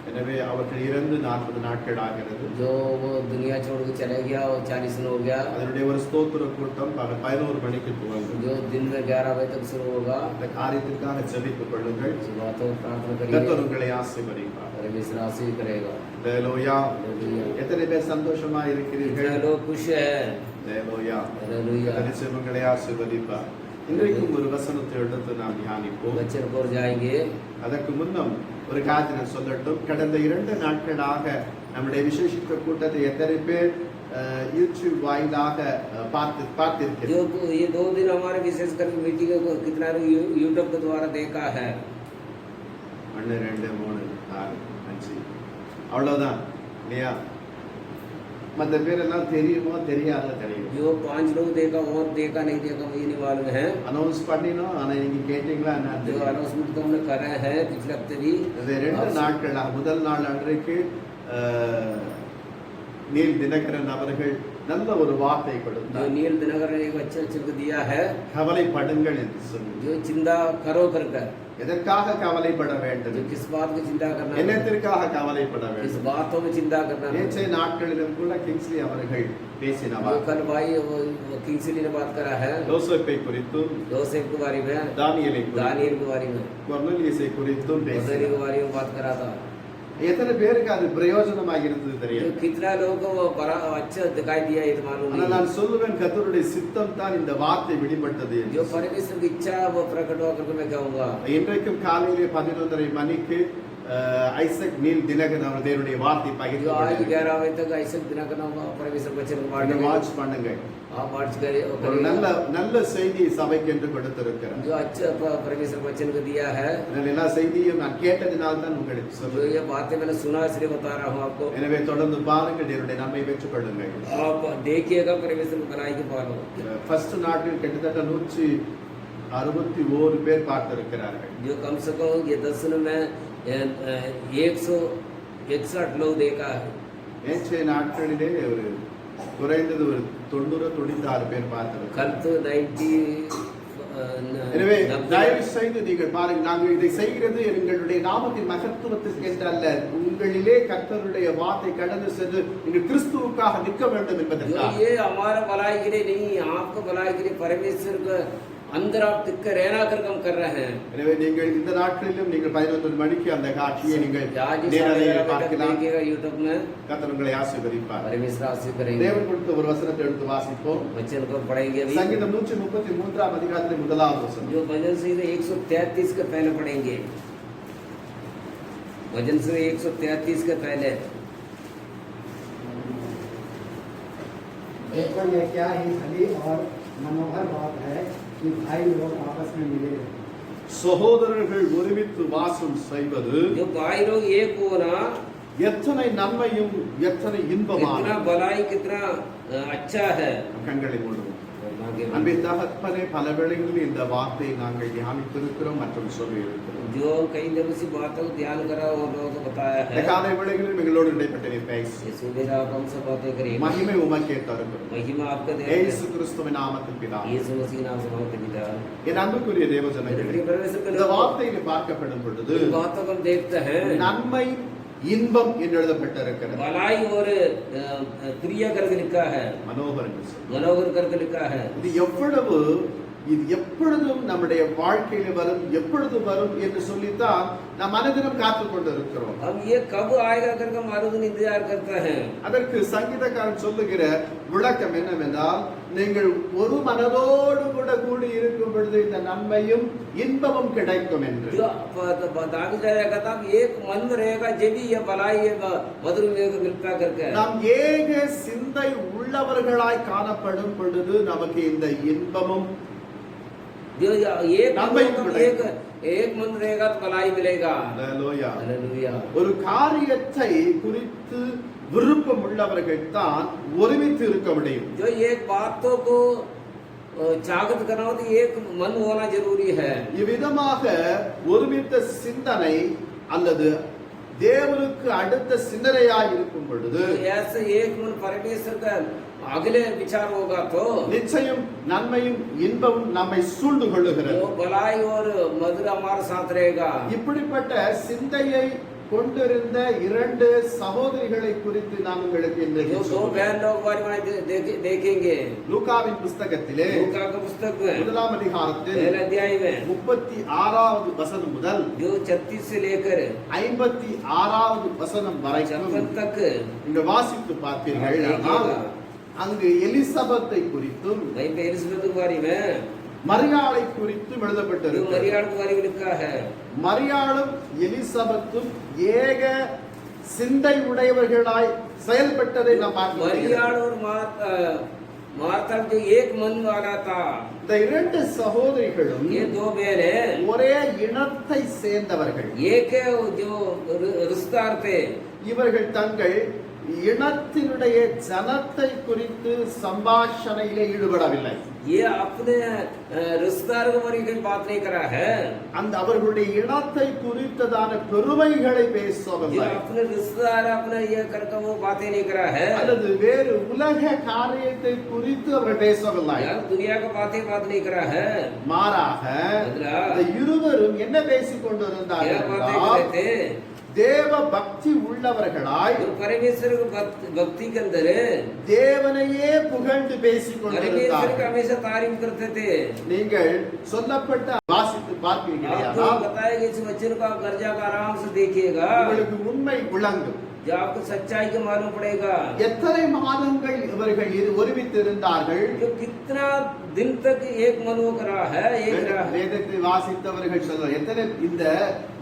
எனவே அவர்கள் இறந்து 40 நாட்கள் ஆகிறது. जो वो दुनिया छोड़ के चले गया और 40 दिन हो गया. அதனுடைய ஒரு ஸ்தோத்திர கூட்டம் பகல் 11 மணிக்கு துவங்கும். जो दिन में 11 बजे तक शुरू होगा. இந்த காரியத்திற்காக ஜெபித்துக் கொள்ளுங்கள். सुबह तो प्रार्थना करिए. கர்த்தர் உங்களை ஆசீர்வதிப்பார். परमेश्वर आशीष करेगा. ஹalleluya. हालेलुया. எத்தனை பேர் சந்தோஷமா இருக்கிறீர்கள்? कितने लोग खुश हैं. ஹalleluya. हालेलुया. கர்த்தர் உங்களை ஆசீர்வதிப்பார். இன்றைக்கும் ஒரு வசனத்தை எடுத்து நாம் தியானிப்போம். बच्चन को जाएंगे. அதற்கு முன்னம் ஒரு காரியத்தை நான் சொல்லட்டும். கடந்த 2 நாட்களாக நம்முடைய விசேஷித்த கூட்டத்தை எத்தனை பேர் யூடியூப் வாயிலாக பார்த்திருக்கிறோம். जो ये 2 दिन हमारे विशेष करके मीटिंग को कितना यूट्यूब के द्वारा देखा है. 1 2 3 4 5 அவ்வளவுதான் இல்லையா? மற்ற பேரெல்லாம் தெரியுமோ தெரியாத தெரியும். जो 5 लोग देखा और देखा नहीं देखा मुझे नहीं मालूम है. அனௌன்ஸ் பண்ணினோம். ஆனா நீங்க கேட்டீங்களா என்ன? जो अनाउंसमेंट तो हमने करा है पिछले हफ्ते भी. இது 2 நாட்களா முதல் நாள் அன்றைக்கு நீல் தினகரன் அவர்கள் நல்ல ஒரு வார்த்தை जो கொடுத்தார். नील दिनकर ने एक अच्छे अच्छे को दिया है. கவலைப்படுங்கள் என்று சொல்லி. जो चिंता करो करके. எதற்காக கவலைப்பட जो வேண்டும்? किस बात की चिंता करना है. என்னத்திற்காக கவலைப்பட किस வேண்டும்? बातों में चिंता करना है. நேற்றைய நாட்களிலும் கூட கிங்ஸ்லி அவர்கள் जो பேசினவர் कल भाई वो किंगसली ने बात करा है. யோசேப்பை குறித்தும் जोसेफ के बारे में. தானியேலை குறித்தும் दानियल के बारे में. கொர்னேலியஸை குறித்தும் मरदरी के பேசினார். बारे में बात करा था. எத்தனை பேருக்கு அது பிரயோஜனமாக இருந்தது जो தெரியும். कितना लोगों को वो बड़ा अच्छा दिखाई दिया ये तो मालूम ஆனால் नहीं. நான் சொல்லுவேன் கர்த்தருடைய சித்தம் தான் இந்த வார்த்தை வெளிப்பட்டது என்று. जो परमेश्वर की इच्छा वो प्रकट होकर के मैं कहूँगा. இன்றைக்கும் காலையிலே 11:30 மணிக்கு ஐசக் நீல் தினகரன் அவர் தேவனுடைய வார்த்தை जो आज பகிர்ந்து 11 बजे तक ऐसा दिन करना होगा परमेश्वर वचन को அதை पढ़ने வாட்ச் பண்ணுங்க. आप वाच करे और ஒரு करिएगा. நல்ல செய்தி சபைக்கு என்று கொடுத்திருக்கிறார். जो अच्छा परमेश्वर वचन को दिया है. அதனால எல்லா செய்தியும் நான் கேட்டதினால் தான் உங்களுக்கு जो சொல்றேன். ये बातें मैंने सुना इसलिए बता रहा हूँ आपको. எனவே தொடர்ந்து பாருங்கள், தேவனுடைய நன்மை பெற்றுக் கொள்ளுங்கள். आप देखिएगा परमेश्वर को बनाई के पालो. ஃபர்ஸ்ட் நாட்டில் கிட்டத்தட்ட 161 பேர் பார்த்திருக்கிறார்கள். जो कम से कम ये 10 में 161 लोग देखा है. நேற்றைய நாட்களிலே ஒரு குறைந்தது ஒரு 90-96 பேர் பார்த்திருக்கிறார்கள். कल तो 90 எனவே 90 தயவு செய்து நீங்கள் பாருங்க, நாங்கள் இதை செய்கிறது எங்களுடைய நாமத்தின் மகத்துவத்திற்கு என்று அல்ல, உங்களிலே கர்த்தருடைய வார்த்தை கடந்து சென்று நீங்கள் கிறிஸ்துவுக்காக நிற்க வேண்டும் जो என்பதற்காக. ये हमारा भलाई के लिए नहीं, आपको भलाई के लिए परमेश्वर को अंदर आप टिक कर रहना कर हम कर रहे हैं. எனவே நீங்கள் இந்த நாட்களிலும் நீங்கள் 11 மணிக்கு அந்த காட்சியை நீங்கள் आज इस நேரலையில் 11 बजे तक பார்க்கலாம். देखिएगा यूट्यूब में. கர்த்தர் உங்களை ஆசீர்வதிப்பார். परमेश्वर आशीष करेंगे. தேவன் கொடுத்த ஒரு வசனத்தை எடுத்து வாசிப்போம். वचन को पढ़ेंगे अभी. சங்கீதம் 133 அதிகாரத்திலே முதலாவது வசனம். जो भजन से 133 के पहले पढ़ेंगे. भजन से 133 के पहले. देखो ये क्या ही भली और मनोहर बात है कि भाई लोग आपस में मिले रहे. சகோதரர்கள் ஒருமித்து வாசம் செய்வது जो भाई लोग एक होना எத்தனை நன்மையும் எத்தனை कितना இன்பமான. भलाई कितना अच्छा है. கண்களை மூடுவோம். அன்பே தகப்பனே, பல வேளைகளில் இந்த வார்த்தையை நாங்கள் தியானித்திருக்கிறோம் மற்றும் சொல்லியிருக்கிறோம். जो कई दिनों से बातों को ध्यान करा और लोगों को बताया இந்த है. காலை வேளைகளில் எங்களோடு இடைப்பட்ட நீர் பேசி ये सुबह आप हमसे बातें करेंगे. மகிமை உமக்கே தருகிறோம். महिमा आपका दे. இயேசு கிறிஸ்துவின் நாமத்தில் பிதாவே. यीशु मसीह नाम से मांगते पिता. என் அன்புக்குரிய தேவஜனங்களே, परमेश्वर के இந்த लोग வார்த்தையிலே பார்க்கப்படும் பொழுது इन बातों को हम देखते हैं. நன்மை இன்பம் என்று எழுதப்பட்டிருக்கிறது. भलाई और प्रिय करके लिखा है. மனோகர் என்று சொல்லி. मनोहर करके लिखा है. இது எப்பொழுதும் நம்முடைய வாழ்க்கையில வரும், எப்பொழுது வரும் என்று சொல்லித்தான் நாம் மனதிலும் காத்துக் கொண்டு இருக்கிறோம். अब ये कब आएगा करके हम हर दिन इंतजार करते हैं. அதற்கு சங்கீதக்காரன் சொல்லுகிற விளக்கம் என்னவென்றால், நீங்கள் ஒரு மனதோடு கூட கூடி இருக்கும் பொழுது இந்த நன்மையும் இன்பமும் கிடைக்கும் என்று. जो दावी जाएगा तब एक मन में रहेगा जब भी ये भलाई ये मधुर में मिलता करके. நாம் ஏக சிந்தை உள்ளவர்களாய் காணப்படும் பொழுது நமக்கு இந்த இன்பமும் जो एक एक मन रहेगा तो भलाई मिलेगा. அல்லேலூயா. हालेलुया. ஒரு காரியத்தை குறித்து விருப்பம் உள்ளவர்கள் தான் ஒருமித்து இருக்க முடியும். जो एक बातों को जागृत करना हो तो एक मन होना जरूरी है. இவ்விதமாக ஒருமித்த சிந்தனை அல்லது தேவனுக்கு அடுத்த சிந்தனையாய் இருக்கும் பொழுது ऐसे एक मन परमेश्वर का अगले विचार होगा तो நிச்சயம் நன்மையும் இன்பமும் நம்மை சூழ்ந்து கொள்ளுகிறது. जो भलाई और मधुर हमारे साथ रहेगा. இப்படிப்பட்ட சிந்தையை கொண்டிருந்த இரண்டு சகோதரிகளை குறித்து நாம் உங்களுக்கு जो இன்றைக்கு दो சொல்கிறேன். बहन लोग बारे में देखेंगे। லூக்காவின் புஸ்தகத்திலே लूका का पुस्तक में முதலாம் அதிகாரத்தில் पहले अध्याय में 36வது வசனம் முதல் जो 36 से लेकर 56வது வசனம் வரைக்கும் 56 तक இங்க வாசித்து பார்த்தீர்கள். ஆனால் அங்கு எலிசபெத்தை குறித்தும் वहीं पे एलिजाबेथ के बारे में மரியாளை குறித்தும் जो எழுதப்பட்டிருக்கிறது. मरियम के बारे में लिखा है। மரியாளும் எலிசபெத்தும் ஏக சிந்தை உடையவர்களாய் செயல்பட்டதை நாம் பார்க்கிறோம். मरियम और मार्था जो एक मन वाला था। இந்த இரண்டு சகோதரிகளும் ये दो बहनें ஒரே இனத்தை சேர்ந்தவர்கள். एक जो रिश्तेदार थे। இவர்கள் தங்கள் இனத்தினுடைய ஜனத்தை குறித்து சம்பாஷணையிலே ஈடுபடவில்லை. ये अपने रिश्तेदार के बारे में बात नहीं करा है। அந்த அவர்களுடைய இனத்தை குறித்ததான பெருமைகளை ये பேசவில்லை. अपने रिश्तेदार अपने ये करके वो बातें नहीं करा है। அல்லது வேறு உலக காரியத்தை குறித்து அவர்கள் பேசவில்லை. यार दुनिया का बात नहीं करा है। மாறாக இந்த இருவரும் என்ன பேசிக் क्या கொண்டிருந்தார்கள் बातें என்றால், करे थे? தேவ பக்தி உள்ளவர்களாய் जो परमेश्वर की भक्ति के अंदर தேவனையே புகழ்ந்து பேசிக் परमेश्वर का கொண்டிருந்தார்கள். हमेशा तारीफ करते थे। நீங்கள் சொல்லப்பட்ட வாசித்து பார்ப்பீர்களே, आपको ஆனால் बताया कि इस वचन को आप घर जाकर आराम से देखिएगा। உங்களுக்கு உண்மை விளங்கும். जो आपको सच्चाई के मालूम पड़ेगा। எத்தனை மாதங்கள் இவர்கள் ஒருமித்து இருந்தார்கள். जो कितना दिन तक एक मन वो करा है, एक रहा है। வேதத்தை வாசித்தவர்கள் சொல்ல எத்தனை இந்த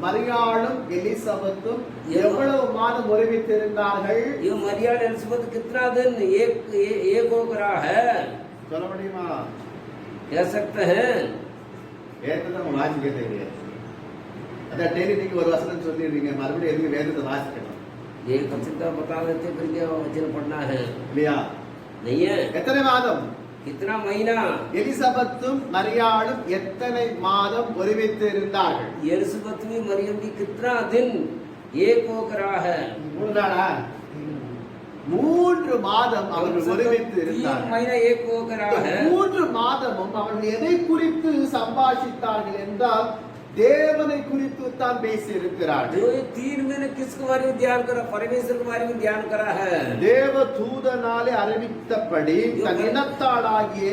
மரியாளும் எலிசபெத்தும் எவ்வளவு மாதம் ஒருமித்து இருந்தார்கள் ये मरियम एलिजाबेथ कितना दिन एक हो रहा है, சொல்ல முடியுமா? कह सकते हैं। வேதத்தை நம்ம வாசிக்க தெரியாது. அதான் டெய்லி நீங்க ஒரு வசனம் சொல்லிடுறீங்க, மறுபடியும் எதுக்கு வேதத்தை வாசிக்கணும் ये वचन का बता देते फिर क्या वचन पढ़ना है, இல்லையா? नहीं है। எத்தனை மாதம் कितना महीना எலிசபெத்தும் மரியாளும் எத்தனை மாதம் ஒருமித்து இருந்தார்கள்? एलिजाबेथ भी मरियम भी कितना दिन एक हो रहा है? 3 நாளா? 3 மாதம் அவர்கள் ஒருமித்து 3 இருந்தார்கள். महीना एक हो रहा है। 3 மாதமும் அவர்கள் எதை குறித்து சம்பாஷித்தார்கள் என்றால் தேவனை குறித்து தான் பேசி இருக்கிறார்கள். जो ये 3 महीने किसके बारे में ध्यान करा? परमेश्वर के बारे में ध्यान करा है। தேவ தூதனாலே அறிவித்தபடி தன் இனத்தாளாகிய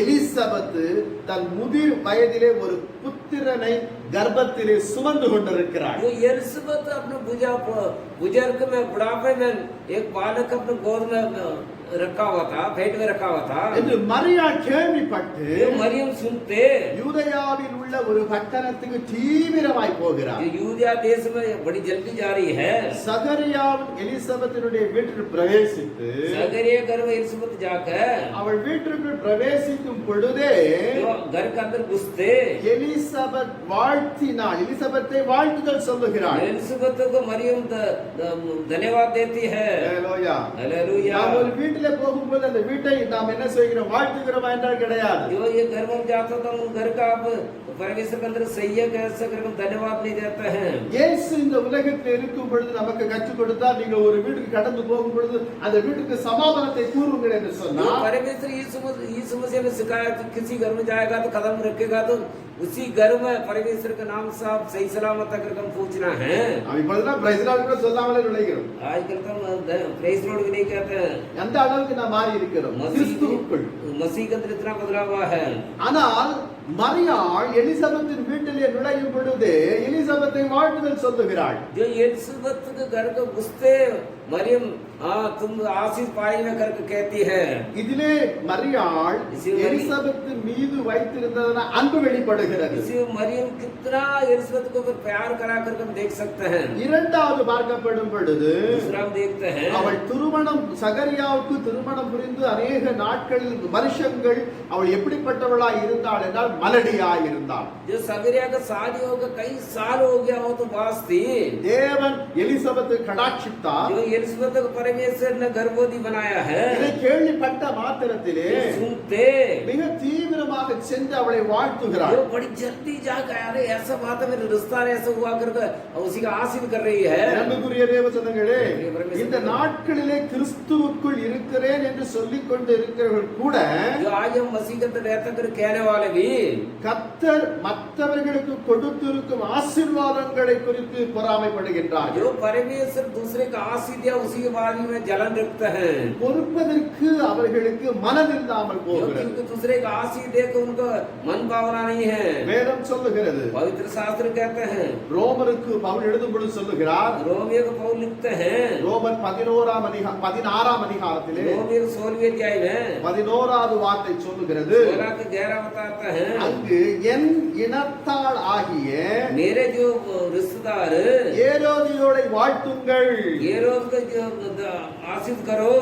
எலிசபெத்து தன் முதிர் வயதிலே ஒரு புத்திரனை கர்ப்பத்திலே சுமந்து கொண்டிருக்கிறார். जो एलिजाबेथ अपने बुजुर्ग में बुढ़ापे में एक बालक अपने गोद में रखा हुआ था, पेट में रखा हुआ था। என்று மரியாள் கேள்விப்பட்டு जो मरियम सुनते யூதேயாவில் உள்ள ஒரு பட்டணத்துக்கு தீவிரமாய் போகிறார். जो यूदया देश में बड़ी जल्दी जा रही है। சகரியாவும் எலிசபெத்தினுடைய வீட்டில் பிரவேசித்து सगरिया घर में एलिजाबेथ जाकर அவள் வீட்டிற்குள் பிரவேசிக்கும் பொழுதே जो घर के अंदर घुसते எலிசபெத் வாழ்த்தினாள். எலிசபெத்தை வாழ்த்துதல் சொல்லுகிறாள். एलिजाबेथ को मरियम धन्यवाद देती है। ஹalleluya. हालेलुया। நாம் ஒரு வீட்டிலே போகும்போது அந்த வீட்டை நாம் என்ன செய்கிறோம்? வாழ்த்துகிறோம் என்றால் கிடையாது. जो ये घर में जाता था उन घर का आप परमेश्वर के अंदर सही है कैसे करके धन्यवाद नहीं देता है। இயேசு இந்த உலகத்தில் இருக்கும் பொழுது நமக்கு கற்றுக் கொடுத்தார், நீங்க ஒரு வீட்டுக்கு கடந்து போகும் பொழுது அந்த வீட்டுக்கு சமாதானத்தை கூறுங்கள் என்று जो சொன்னார். परमेश्वर यीशु मसीह ने सिखाया कि किसी घर में जाएगा तो कदम रखेगा तो उसी घर में परमेश्वर के नाम से आप सही सलामत करके हम पूछना है। நாம் இப்பொழுதுதான் பிரைஸ் லார்ட் கூட சொல்லாமலே நுழைகிறோம். आजकल तो प्रेज लॉर्ड भी नहीं कहते हैं। அந்த அளவுக்கு நாம் மாறி இருக்கிறோம் கிறிஸ்துவுக்குள். मसीह के अंदर इतना बदलाव हुआ है। ஆனால் மரியாள் எலிசபெத்தின் வீட்டிலே நுழையும் பொழுது எலிசபெத்தை வாழ்த்துதல் சொல்லுகிறாள். जो एलिजाबेथ के घर को घुसते मरियम तुम आशीष पाएंगे करके कहती है। இதிலே மரியாள் எலிசபெத்தின் மீது வைத்திருந்ததான அன்பு வெளிப்படுகிறது. इसी मरियम कितना एलिजाबेथ को ऊपर प्यार करा करके हम देख सकते हैं। இரண்டாவது பார்க்கப்படும் பொழுது दूसरा हम देखते हैं அவள் திருமணம் சகரியாவுக்கு திருமணம் புரிந்து அநேக நாட்களில் வருஷங்கள் அவள் எப்படிப்பட்டவளாய் இருந்தாள் என்றால் மலடியாய் இருந்தாள். जो सगरिया का शादी होकर कई साल हो गया हो तो बास थी। தேவன் எலிசபெத்தை கடாட்சித்தார். जो एलिजाबेथ को परमेश्वर परमेश्वर ने गर्भवती बनाया है இதை கேள்விப்பட்ட மாத்திரத்திலே सुनते மிக தீவிரமாக சென்று அவளை வாழ்த்துகிறார். वो बड़ी जल्दी जाकर अरे ऐसा बात है मेरे रिश्ता ऐसा हुआ करके उसी का आशीर्वाद कर रही है அன்புக்குரிய தேவஜனங்களே, இந்த நாட்களிலே கிறிஸ்துவுக்குள் இருக்கிறேன் என்று சொல்லிக் கொண்டு இருக்கிறவர்கள் கூட जो आज हम मसीह के अंदर रहते कर कहने वाले भी கர்த்தர் மற்றவர்களுக்கு கொடுத்திருக்கும் ஆசீர்வாதங்களை குறித்து பொறாமைப்படுகின்றார்கள். जो परमेश्वर दूसरे का आशीष दिया उसी के बारे में जलन रखते हैं பொறுப்பதற்கு அவர்களுக்கு மனதில்லாமல் போகிறது. क्योंकि दूसरे का आशीष देकर उनको मन भावना नहीं है வேதம் சொல்லுகிறது, पवित्र शास्त्र कहते हैं ரோமருக்கு பவுல் எழுதும் பொழுது சொல்லுகிறார், रोमियो को पौल लिखते हैं ரோமர் 16ஆம் அதிகாரத்திலே रोमियो 16वें अध्याय में 11வது வார்த்தை சொல்லுகிறது, 16 के 11 बताता है அங்கு என் இனத்தாள் ஆகிய मेरे जो रिश्तेदार ஏரோதியோடை வாழ்த்துங்கள். ये रोज का जो आशीष करो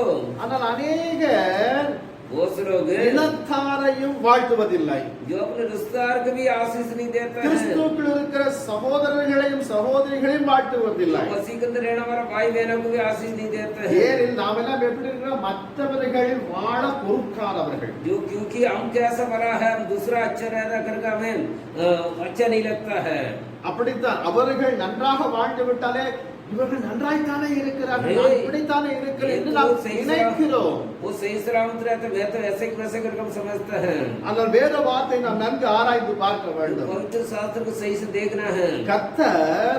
ஆனால் அநேகர் बहुत से लोग இனத்தாரையும் வாழ்த்துவதில்லை. जो अपने रिश्तेदार को भी आशीष नहीं देता है கிறிஸ்துவுக்குள் இருக்கிற சகோதரர்களையும் சகோதரிகளையும் வாழ்த்துவதில்லை. मसीह के अंदर रहने वाला भाई बहनों को भी आशीष नहीं देता है ஏனெனில் நாம் எல்லாம் எப்படி இருக்கிறோம், மற்றவர்கள் வாழ பொறுக்காதவர்கள். जो क्योंकि हम कैसा बना है हम दूसरा अच्छा रहना करके हमें अच्छा नहीं लगता है அப்படித்தான் அவர்கள் நன்றாக வாழ்ந்து விட்டாலே இவர்கள் நன்றாய்த்தானே இருக்கிறார்கள், நான் இப்படித்தானே இருக்கிறேன் என்று நாம் நினைக்கிறோம். वो सही सलामत रहते मैं तो ऐसे वैसे करके हम समझते हैं ஆனால் வேத வார்த்தை நாம் நன்கு ஆராய்ந்து பார்க்க வேண்டும். पवित्र शास्त्र को सही से देखना है கர்த்தர்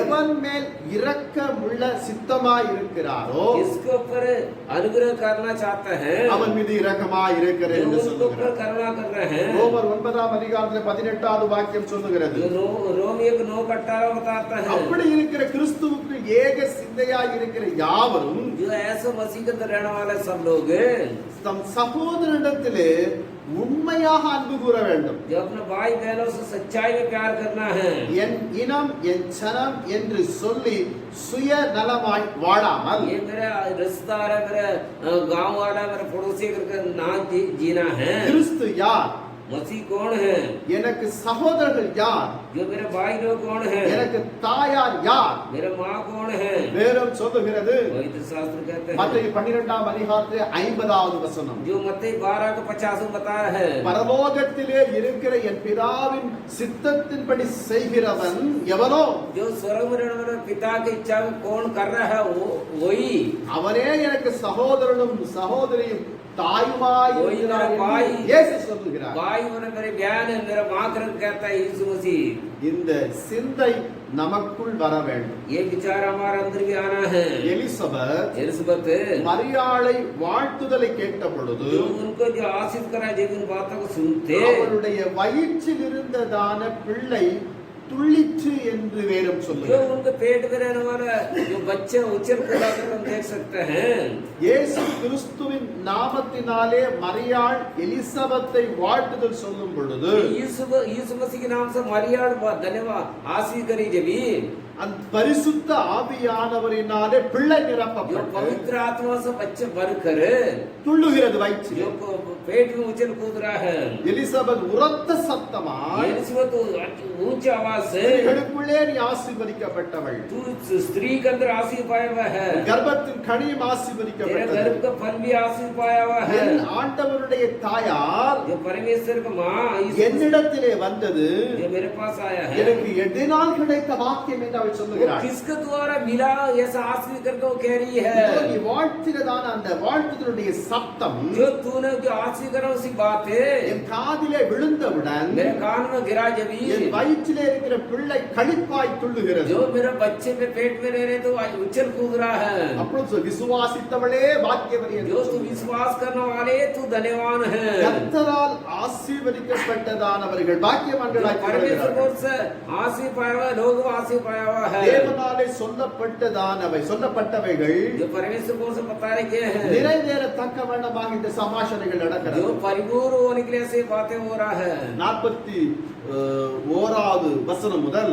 எவன் மேல் இரக்கமுள்ள சித்தமாய் இருக்கிறாரோ इसके ऊपर अनुग्रह करना चाहते हैं அவன் மீது இரக்கமாய் இருக்கிறேன் என்று उसके ऊपर சொல்லுகிறார். करुणा कर रहे हैं ரோமர் 9ஆம் அதிகாரத்தில் 18வது வாக்கியம் சொல்லுகிறது, जो रोमियो को 9:18 बताता है அப்படி இருக்கிற கிறிஸ்துவுக்கு ஏக சிந்தையாய் இருக்கிற யாவரும் जो ऐसे मसीह के अंदर रहने वाले सब लोग தம் சகோதரனிடத்திலே உண்மையாக அன்பு கூற வேண்டும். जो अपने भाई बहनों से सच्चाई में प्यार करना है என் இனம் என் சனம் என்று சொல்லி சுய நலமாய் வாழாமல் ये मेरा रिश्तेदार है मेरा गांव वाला है मेरा पड़ोसी करके ना जीना है கிறிஸ்து யார், मसीह कौन है எனக்கு சகோதரர்கள் யார், जो मेरे भाई लोग कौन है எனக்கு தாயார் யார், मेरे माँ कौन है வேதம் சொல்லுகிறது. पवित्र शास्त्र कहते हैं மத்தேயு 12ஆம் அதிகாரத்திலே 50வது வசனம், जो मत्ती 12:50 बता है பரலோகத்திலே இருக்கிற என் பிதாவின் சித்தத்தின்படி செய்கிறவன் எவனோ जो स्वर्ग में रहने वाले पिता की इच्छा में कौन कर रहा है वो वही அவனே எனக்கு சகோதரனும் சகோதரியும் தாயுமாய் वही मेरा இருக்கிறார் भाई என்று இயேசு சொல்லுகிறார். भाई मैंने मेरे बहन है मेरा माँ कर कहता है यीशु मसीह இந்த சிந்தை நமக்குள் வர வேண்டும். ये विचार हमारे अंदर भी आना है எலிசபெத் एलिसबेथ மரியாளை வாழ்த்துதலை கேட்ட பொழுது जो उनको जो आशीष करा जब इन बातों को सुनते அவளுடைய வயிற்றில் இருந்ததான பிள்ளை துள்ளிற்று என்று வேதம் जो சொல்லுகிறது. उनके पेट में रहने वाला जो बच्चे उछल कूदा कर हम देख सकते हैं இயேசு கிறிஸ்துவின் நாமத்தினாலே மரியாள் எலிசபெத்தை வாழ்த்துதல் சொல்லும் பொழுது यीशु मसीह के नाम से मरियम धन्यवाद आशीष करी जबी அந்த பரிசுத்த ஆவியானவரினாலே பிள்ளை जो நிரப்பப்பட்டு पवित्र आत्मा से बच्चे भर कर துள்ளுகிறது வயிற்றில். जो पेट में उछल कूद रहा है எலிசபெத் உரத்த சத்தமாய் एलिसबेथ ऊंची आवाज से ஸ்திரீகளுக்குள்ளே நீ ஆசீர்வதிக்கப்பட்டவள், तू स्त्री के अंदर आशीष पाया हुआ है கர்ப்பத்தின் கனியும் तेरे ஆசீர்வதிக்கப்பட்டது. गर्भ का फल भी आशीष पाया हुआ है என் ஆண்டவருடைய தாயார் जो परमेश्वर का माँ என்னிடத்திலே வந்தது जो मेरे पास आया है எனக்கு எதினால் கிடைத்த வாக்கியம் என்று அவள் वो சொல்லுகிறாள். किसके द्वारा मिला ऐसा आशीष करके वो कह रही है இதோ நீ வாழ்த்தினதான அந்த வாழ்த்துதலுடைய சத்தம் जो तूने जो आशीष करा उसी बात है என் காதிலே விழுந்தவுடன் मेरे कान में गिरा जबी என் வயிற்றிலே இருக்கிற பிள்ளை களிப்பாய் துள்ளுகிறது. जो मेरे बच्चे में पेट में रह रहे तो आज उछल कूद रहा है அப்பொழுது விசுவாசித்தவளே பாக்கியவதி என்று जो तू சொல்லுகிறார். विश्वास करने वाले तू धन्यवान है கர்த்தரால் ஆசீர்வதிக்கப்பட்டதானவர்கள் பாக்கியவான்களாய் परमेश्वर இருக்கிறார்கள். ओर से आशीष पाया हुआ है लोग आशीष पाया हुआ है தேவனாலே சொல்லப்பட்டவைகள் जो परमेश्वर ओर से बता रहे हैं நிறைவேறத்தக்க வண்ணமாக இந்த சமாஷணைகள் जो நடக்கிறது. परिपूर्ण होने के लिए ऐसी बातें हो रहा है 41வது வசனம் முதல்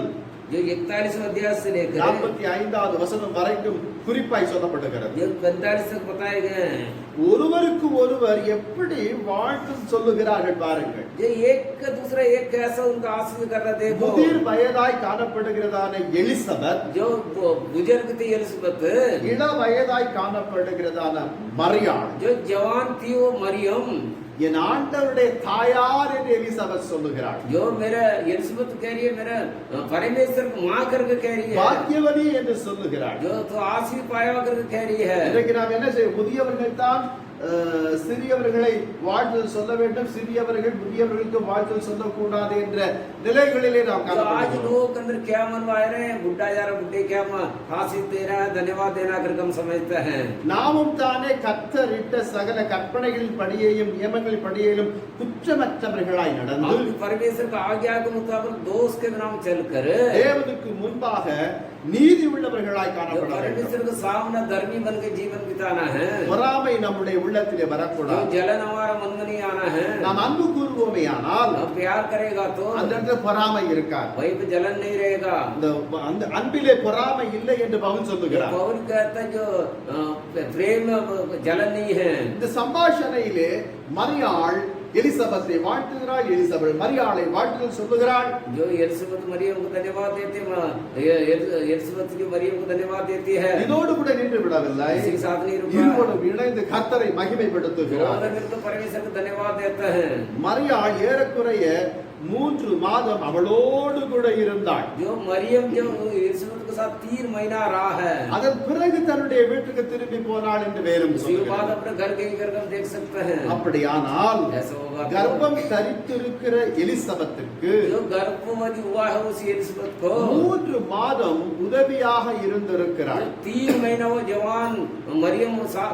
जो 41वें अध्याय से लेकर 45வது வசனம் வரைக்கும் குறிப்பாய் சொல்லப்படுகிறது. जो 45 तक बताए गए हैं, ஒருவருக்கு ஒருவர் எப்படி வாழ்த்து சொல்லுகிறார்கள் பாருங்கள். जो एक का दूसरा एक कैसा उनका आशीष कर रहा देखो. முதிர் வயதாய் காணப்படுகிறதான எலிசபெத், जो बुजुर्ग थी एलिसबेथ, இள வயதாய் காணப்படுகிறதான மரியாள், जो जवान थी वो मरियम, என் ஆண்டவருடைய தாயார் என்று எலிசபெத் சொல்லுகிறாள். जो मेरा एलिसबेथ कह रही है मेरा परमेश्वर को मां करके कह रही है, பாக்கியவதி என்று சொல்லுகிறாள். जो तो आशीष पाया करके कह रही है. இன்றைக்கு நாம் என்ன செய்ய, முதியவர்கள் தான் சிறியவர்களை வாழ்த்து சொல்ல வேண்டும், சிறியவர்கள் முதியவர்களுக்கு வாழ்த்து சொல்லக்கூடாது என்ற நிலைகளிலே நாம் तो आज காணப்படுகிறோம். लोग अंदर क्या मनवाए रहे हैं, बुढ़ा जा रहा बुढ़े क्या आशीष दे रहा है, धन्यवाद देना करके हम समझते हैं. நாமும் தானே கர்த்தரிட்ட சகல கற்பனைகளின் படியையும் நியமங்களின் படியையும் குற்றமற்றவர்களாய் நடந்து हम परमेश्वर का आज्ञा के मुताबिक दोष के नाम चलकर தேவனுக்கு முன்பாக நீதி உள்ளவர்களாய் காணப்பட வேண்டும். परमेश्वर के सामने धर्मी बन के जीवन बिताना है. பொறாமை நம்முடைய உள்ளத்திலே जो வரக்கூடாது. जलन हमारा मन में नहीं आना है. நாம் அன்பு கூறுவோமேயானால் हम प्यार करेगा तो அந்த இடத்துல பொறாமை இருக்காது. वहीं पे जलन नहीं रहेगा. அந்த அன்பிலே பொறாமை இல்லை என்று பவுல் சொல்லுகிறார். पौल कहता है जो प्रेम जलन नहीं है. இந்த சம்பாஷணையிலே மரியாள் எலிசபெத்தை வாழ்த்துகிறாள், எலிசபெத் மரியாளை வாழ்த்துதல் சொல்லுகிறாள். जो एलिसबेथ मरियम को धन्यवाद देती है, एलिसबेथ जो मरियम को धन्यवाद देती है, இதோடு கூட நின்று விடவில்லை, इसी के साथ नहीं रुका. இருவரும் இணைந்து கர்த்தரை மகிமைப்படுத்துகிறார். दोनों मिलकर परमेश्वर को धन्यवाद देता है. மரியாள் ஏறக்குறைய 3 மாதம் அவளோடு கூட இருந்தாள். जो मरियम जो एलिसबेथ के साथ 3 महीना रहा है, அதன் பிறகு தன்னுடைய வீட்டுக்கு திரும்பி போனாள் என்று வேதம் उसके बाद சொல்லுகிறது. अपने घर गई करके हम देख सकते हैं. அப்படியானால் ऐसा होगा तो கர்ப்பம் தரித்திருக்கிற எலிசபெத்துக்கு जो गर्भवती हुआ है उस एलिसबेथ को 3 மாதம் உதவியாக இருந்திருக்கிறாள். 3 महीना वो जवान मरियम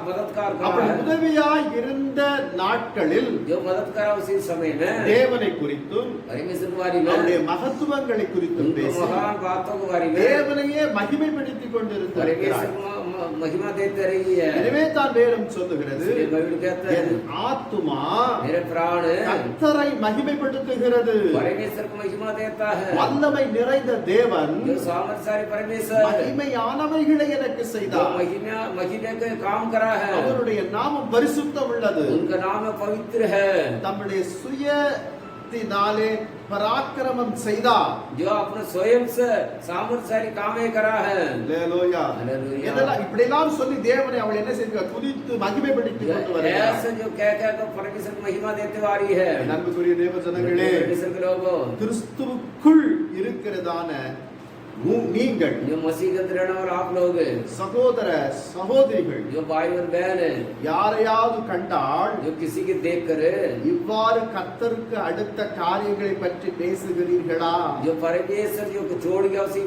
मददगार करा அப்படி है. உதவியாய் இருந்த நாட்களில் जो मदद करा उसी समय में தேவனை குறித்தும் परमेश्वर के बारे அவருடைய में, மகத்துவங்களை குறித்தும் उनको பேசி महान बातों के बारे में தேவனையே மகிமைப்படுத்திக் கொண்டிருக்கிறார். परमेश्वर को महिमा देते रही है. எனவே தான் வேதம் சொல்லுகிறது, इसलिए बाइबल कहता है என் ஆத்துமா मेरे प्राण கர்த்தரை மகிமைப்படுத்துகிறது. परमेश्वर को महिमा देता है. வல்லமை நிறைந்த தேவன் जो सामर्थ्यशाली परमेश्वर மகிமையானவைகளை எனக்கு जो செய்தார். महिमा के काम करा है, அவருடைய நாமம் பரிசுத்தம் உள்ளது. उनका नाम पवित्र है. தம்முடைய சுயத்தினாலே பராக்கிரமம் செய்தார். जो अपने स्वयं से सामर्थ्यशाली काम करा है. அல்லேலூயா. हालेलुया. இதெல்லாம் இப்படியெல்லாம் சொல்லி தேவனை அவள் என்ன செய்கிறார், துதித்து மகிமைப்படுத்திக் கொண்டு வருகிறார். ऐसे जो कह तो परमेश्वर को महिमा देते वाली है. அன்புக்குரிய தேவ ஜனங்களே, परमेश्वर के लोगों, கிறிஸ்துவுக்குள் இருக்கிறதான நீங்கள் जो मसीह के अंदर रहने वाले आप लोग, சகோதர சகோதரிகள் जो भाई और बहन है, யாரையாவது கண்டால் जो किसी के देख कर இவ்வாறு கர்த்தருக்கு அடுத்த காரியங்களை பற்றி பேசுகிறீர்களா? जो परमेश्वर जो छोड़ गया उसी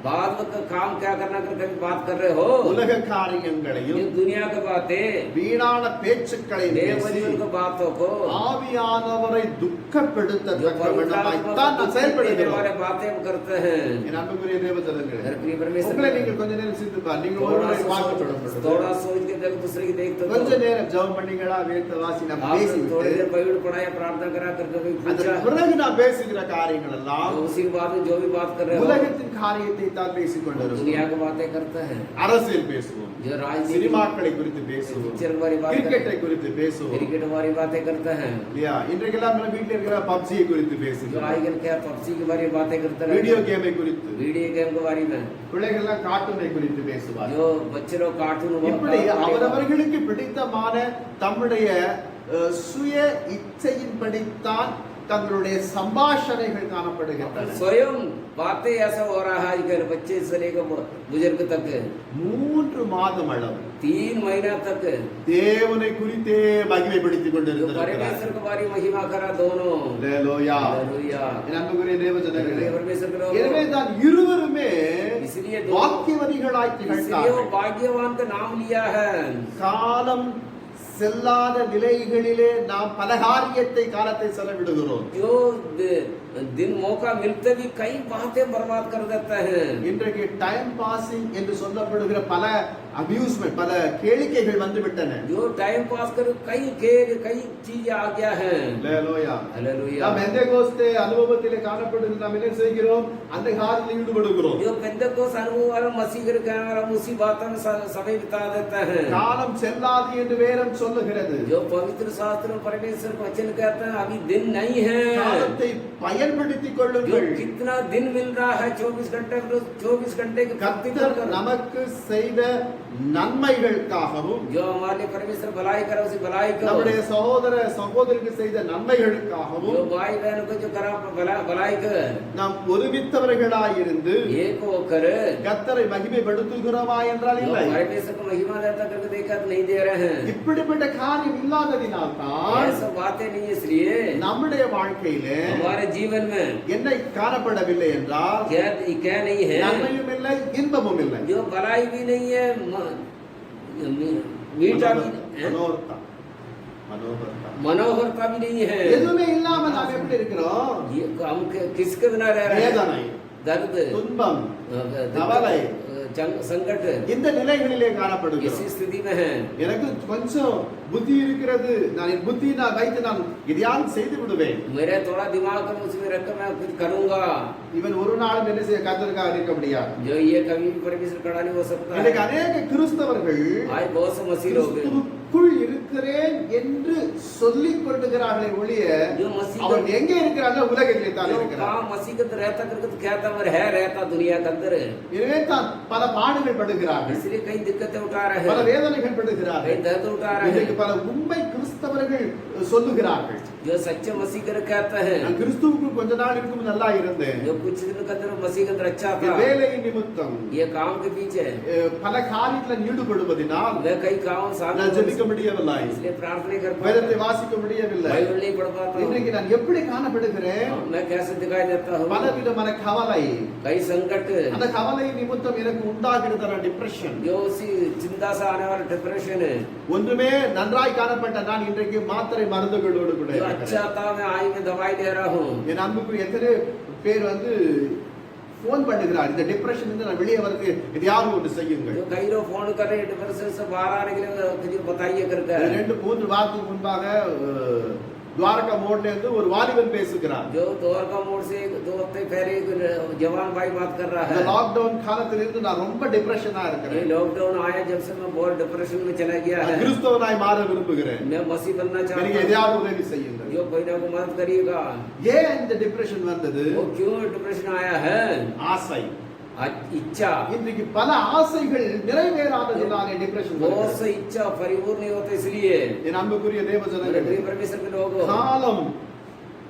बाद में काम क्या करना कर कभी बात कर रहे हो? உலக காரியங்களையும் ये दुनिया की बातें, வீணான பேச்சுக்களையும் பேசி देवजीवन की बातों को, ஆவியானவரை जो துக்கப்படுத்தத்தக்க पवित्र விதமாய்த்தான் आत्मा நாம் को देने செயல்படுகிறோம். वाले बातें हम करते हैं. என் அன்புக்குரிய தேவ ஜனங்களே, मेरे प्रिय परमेश्वर, உங்களை நீங்கள் கொஞ்ச நேரம் சிந்தித்து பாருங்க. நீங்க ஒருவரை பார்க்க தொடங்கும் थोड़ा सोच के देखो, दूसरे की देखते हो. கொஞ்ச நேரம் ஜெபம் பண்ணீங்களா, வேத வாசி நம்ம आपने பேசிவிட்டு थोड़ी देर बाइबल पढ़ाया, प्रार्थना करा कर कभी அதற்கு पूछा, பிறகு நான் பேசுகிற காரியங்கள் எல்லாம் तो उसी के बाद में जो भी बात कर रहे हो உலகத்தின் காரியத்தை தான் பேசிக் दुनिया கொண்டிருக்கிறோம். की बातें करते हैं. அரசியல் பேசுவோம், जो राजनीति, சினிமாக்களை குறித்து பேசுவோம், पिक्चर वाली बात கிரிக்கெட்டை குறித்து பேசுவோம். क्रिकेट वाली बातें करते हैं. இல்லையா? இன்றைக்கெல்லாம் நம்ம வீட்டில் இருக்கிற பப்ஜியை குறித்து जो பேசுகிறோம், आजकल क्या पबजी के बारे में बातें करते வீடியோ हैं, கேமை குறித்து, वीडियो गेम के बारे में, பிள்ளைகள்லாம் கார்ட்டூனை குறித்து பேசுவாங்க. जो बच्चे लोग कार्टून இப்படி அவரவர்களுக்கு பிடித்தமான தம்முடைய சுய இச்சையின்படித்தான் தங்களுடைய சம்பாஷணைகள் காணப்படுகின்றன. स्वयं बातें ऐसा हो रहा है आजकल, बच्चे से लेकर बुजुर्ग तक 3 மாதம் அளவு 3 महीना तक தேவனை குறித்தே மகிமைப்படுத்திக் जो கொண்டிருக்கிறார். परमेश्वर के बारे में महिमा करा दोनों. அல்லேலூயா. हालेलुया. என் அன்புக்குரிய தேவ ஜனங்களே, परमेश्वर के எனவே लोग, தான் இருவருமே इसलिए வாக்கியவதிகளாய் इसलिए वो திகழ்ந்தார்கள். भाग्यवान का नाम लिया है. காலம் செல்லாத நிலைகளிலே நாம் பல காரியத்தை காலத்தை செலவிடுகிறோம். जो दिन मौका मिलते भी कई बातें बर्बाद कर देते हैं। இன்றைக்கு டைம் பாசிங் என்று சொல்லப்படுகிற பல அபியூஸ்மெண்ட் பல கேளிக்கைகள் வந்து விட்டன. जो टाइम पास कर कई खेल कई चीजें आ गया है। ஹalleluya. हालेलुया। நாம் பெந்தேகோஸ்தே அனுபவத்திலே காணப்படுகிற நாம் என்ன செய்கிறோம்? அந்த காரியத்தில் ஈடுபடுகிறோம். जो पेंतेकोस्त अनुभव वाला मसीह के कहने वाला उसी बातों में समय बिता देता है। காலம் செல்லாது என்று வேதம் சொல்லுகிறது. जो पवित्र शास्त्र में परमेश्वर का वचन कहता है अभी दिन नहीं है। காலத்தை பயன்படுத்திக் जो கொள்ளுங்கள். कितना दिन मिल रहा है 24 घंटे में 24 घंटे के கர்த்தர் நமக்கு செய்த நன்மைகளுக்காகவும் जो हमारे लिए परमेश्वर भलाई करे उसी भलाई को நம்முடைய சகோதர சகோதரிக்கு செய்த நன்மைகளுக்காகவும் जो भाई बहन को जो करा भलाई को நாம் ஒருமித்தவர்களாயிருந்து एक होकर கர்த்தரை மகிமைப்படுத்துகிறோமா என்றால் जो இல்லை. परमेश्वर को महिमा देता करके देखा तो नहीं दे रहे हैं। இப்படிப்பட்ட காரியம் இல்லாததினால் தான் ये सब बातें नहीं है। इसलिए நம்முடைய வாழ்க்கையிலே हमारे जीवन में என்ன காணப்படவில்லை என்றால் क्या नहीं है, நன்மையும் இல்லை இன்பமும் இல்லை. जो भलाई भी नहीं है मीठा भी மனோர்த்தா மனோகர்த்தா मनोहरता भी नहीं है। எதுவுமே இல்லாம நாம் எப்படி இருக்கிறோம்? ये हम किसके बिना रह रहे हैं? வேதனை, दर्द, துன்பம், கவலை, संकट இந்த நிலைகளிலே காணப்படுகிறோம். इसी स्थिति में है। எனக்கு கொஞ்சம் புத்தி இருக்கிறது, நான் என் புத்தி நான் வைத்து நான் எதையாவது செய்து விடுவேன். मेरे थोड़ा दिमाग में उसमें रखकर मैं कुछ करूंगा। இவன் ஒரு நாளும் என்ன செய்ய கர்த்தருக்காக இருக்க முடியாது. जो ये कभी भी परमेश्वर खड़ा नहीं हो सकता है। இன்னைக்கு अनेक கிறிஸ்தவர்கள் आज बहुत से मसीह लोग கிறிஸ்துவுக்குள் இருக்கிறேன் என்று சொல்லிக் கொள்ளுகிறார்களே ஒழிய जो मसीह அவன் எங்கே இருக்கிறாங்க? உலகத்திலே தான் जो இருக்கிறான். कहाँ मसीह के अंदर रहता करके तो कहता मगर है रहता दुनिया के अंदर है। எனவே தான் பல பாடுகள் படுகிறார்கள், इसलिए कई दिक्कतें उठा रहे பல हैं, வேதனைகள் कई படுகிறார்கள். दर्द उठा रहे இன்றைக்கு हैं। பல உண்மை கிறிஸ்தவர்கள் சொல்லுகிறார்கள், जो सच्चे मसीह के कहते हैं நான் கிறிஸ்துவுக்குள் கொஞ்ச நாள் இருக்கும் நல்லா இருந்தேன், जो कुछ दिन के अंदर मसीह के अंदर अच्छा என் था, வேலையின் நிமித்தம் ये काम के पीछे பல காரியத்தில் ஈடுபடுவதனால் मैं कई काम நான் ஜெபிக்க முடியவில்லை, इसलिए प्रार्थना नहीं कर வேதத்தை पाता, வாசிக்க முடியவில்லை. बाइबल नहीं पढ़ पाता हूँ। இன்றைக்கு நான் எப்படி காணப்படுகிறேன்? मैं कैसे दिखाई देता हूँ? பலவிதமான கவலை, कई संकट அந்த கவலை நிமித்தம் எனக்கு உண்டாகிறது டிப்ரெஷன். जो उसी चिंता से आने वाला डिप्रेशन है। ஒன்றுமே நன்றாய் காணப்பட்ட நான் இன்றைக்கு மாத்திரை மருந்துகளோடு கூட जो இருக்கிறேன். अच्छा था मैं आई में दवाई ले रहा हूँ। என் அன்புக்கு எத்தனை பேர் போன் பண்ணுகிறார், இந்த டிப்ரெஷன் இருந்து நான் வெளியே வரது எதையாவது ஒன்று செய்யுங்கள். जो कई लोग फोन कर रहे हैं डिप्रेशन से बाहर आने के लिए मुझे बताइए करके। 2-3 வாரத்துக்கு முன்பாக द्वारका मोड़ ने ஒரு வாலிபன் பேசுகிறார். जो द्वारका मोड़ से 2 हफ्ते पहले एक जवान भाई बात कर रहा இந்த है। லாக்டவுன் காலத்துல இருந்து நான் ரொம்ப டிப்ரெஷனா ये இருக்கிறேன். लॉकडाउन आया जब से मैं बहुत डिप्रेशन में चला गया है। கிறிஸ்தவனாய் மாற விரும்புகிறேன். मैं मसीह बनना எனக்கு चाहता हूँ। எதையாவது உதவி செய்யுங்கள். जो कोई ना कोई मदद करिएगा। ஏன் இந்த டிப்ரெஷன் வந்தது? वो क्यों डिप्रेशन आया है? ஆசை. इच्छा, இன்றைக்கு பல ஆசைகள் நிறைவேறாததினாலே டிப்ரெஷன் बहुत வருகிறது. से इच्छा परिपूर्ण नहीं होता, इसलिए என் அன்புக்குரிய தேவஜனங்களே, परमेश्वर के लोग காலம்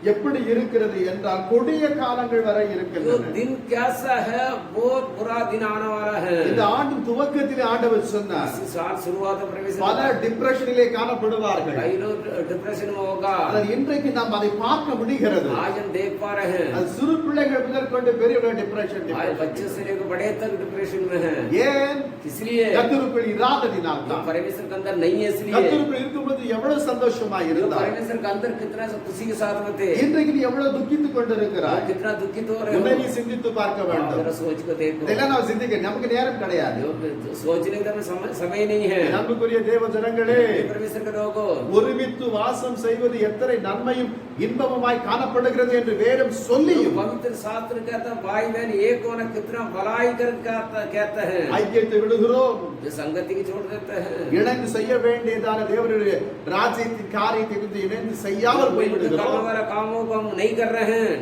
எப்படி இருக்கிறது என்றால் கொடிய காலங்கள் வரை जो இருக்கின்றன. दिन कैसा है बहुत बुरा दिन आने वाला है। இந்த ஆண்டின் துவக்கத்திலே ஆண்டவர் சொன்னார், इसी साल शुरुआत में परमेश्वर பல டிப்ரெஷனிலே காணப்படுவார்கள். कई लोग डिप्रेशन में होगा। ஆனால் இன்றைக்கு நாம் அதை பார்க்க முடிகிறது. आज हम देख पा रहे हैं அது சிறு பிள்ளைகள் முதற்கொண்டு பெரியவர்கள் டிப்ரெஷன். आज बच्चे से लेकर बड़े तक डिप्रेशन में हैं। ஏன்? इसलिए கர்த்தருக்குள் இராததினால் जो தான். परमेश्वर के अंदर नहीं है, इसलिए கர்த்தருக்குள் இருக்கும்போது எவ்வளவு சந்தோஷமாய் जो இருந்தார், परमेश्वर के अंदर कितना खुशी के साथ में थे, இன்றைக்கு நீ எவ்வளவு துக்கித்துக் கொண்டிருக்கிறாய். कितना दुखित हो रहे உன்னை நீ हो। சிந்தித்து பார்க்க வேண்டும். जरा सोच को देखो। இதெல்லாம் நான் சிந்திக்க நமக்கு நேரம் கிடையாது. जो सोचने का समय नहीं है। என் அன்புக்குரிய தேவ ஜனங்களே, परमेश्वर के लोगों ஒருமித்து வாசம் செய்வது எத்தனை நன்மையும் இன்பமுமாய் காணப்படுகிறது என்று வேதம் சொல்லியும் पवित्र शास्त्र कहता है भाई बहन एक होना कितना भलाई कर कहता है। ஐக்கியத்தை விடுகிறோம், जो संगति की छोड़ देता है, இணைந்து செய்ய வேண்டியதான தேவனுடைய ராஜ்யத்தின் காரியத்தை குறித்து இணைந்து செய்யாமல் करने போய்விடுகிறோம். वाला कामों को हम नहीं कर रहे हैं।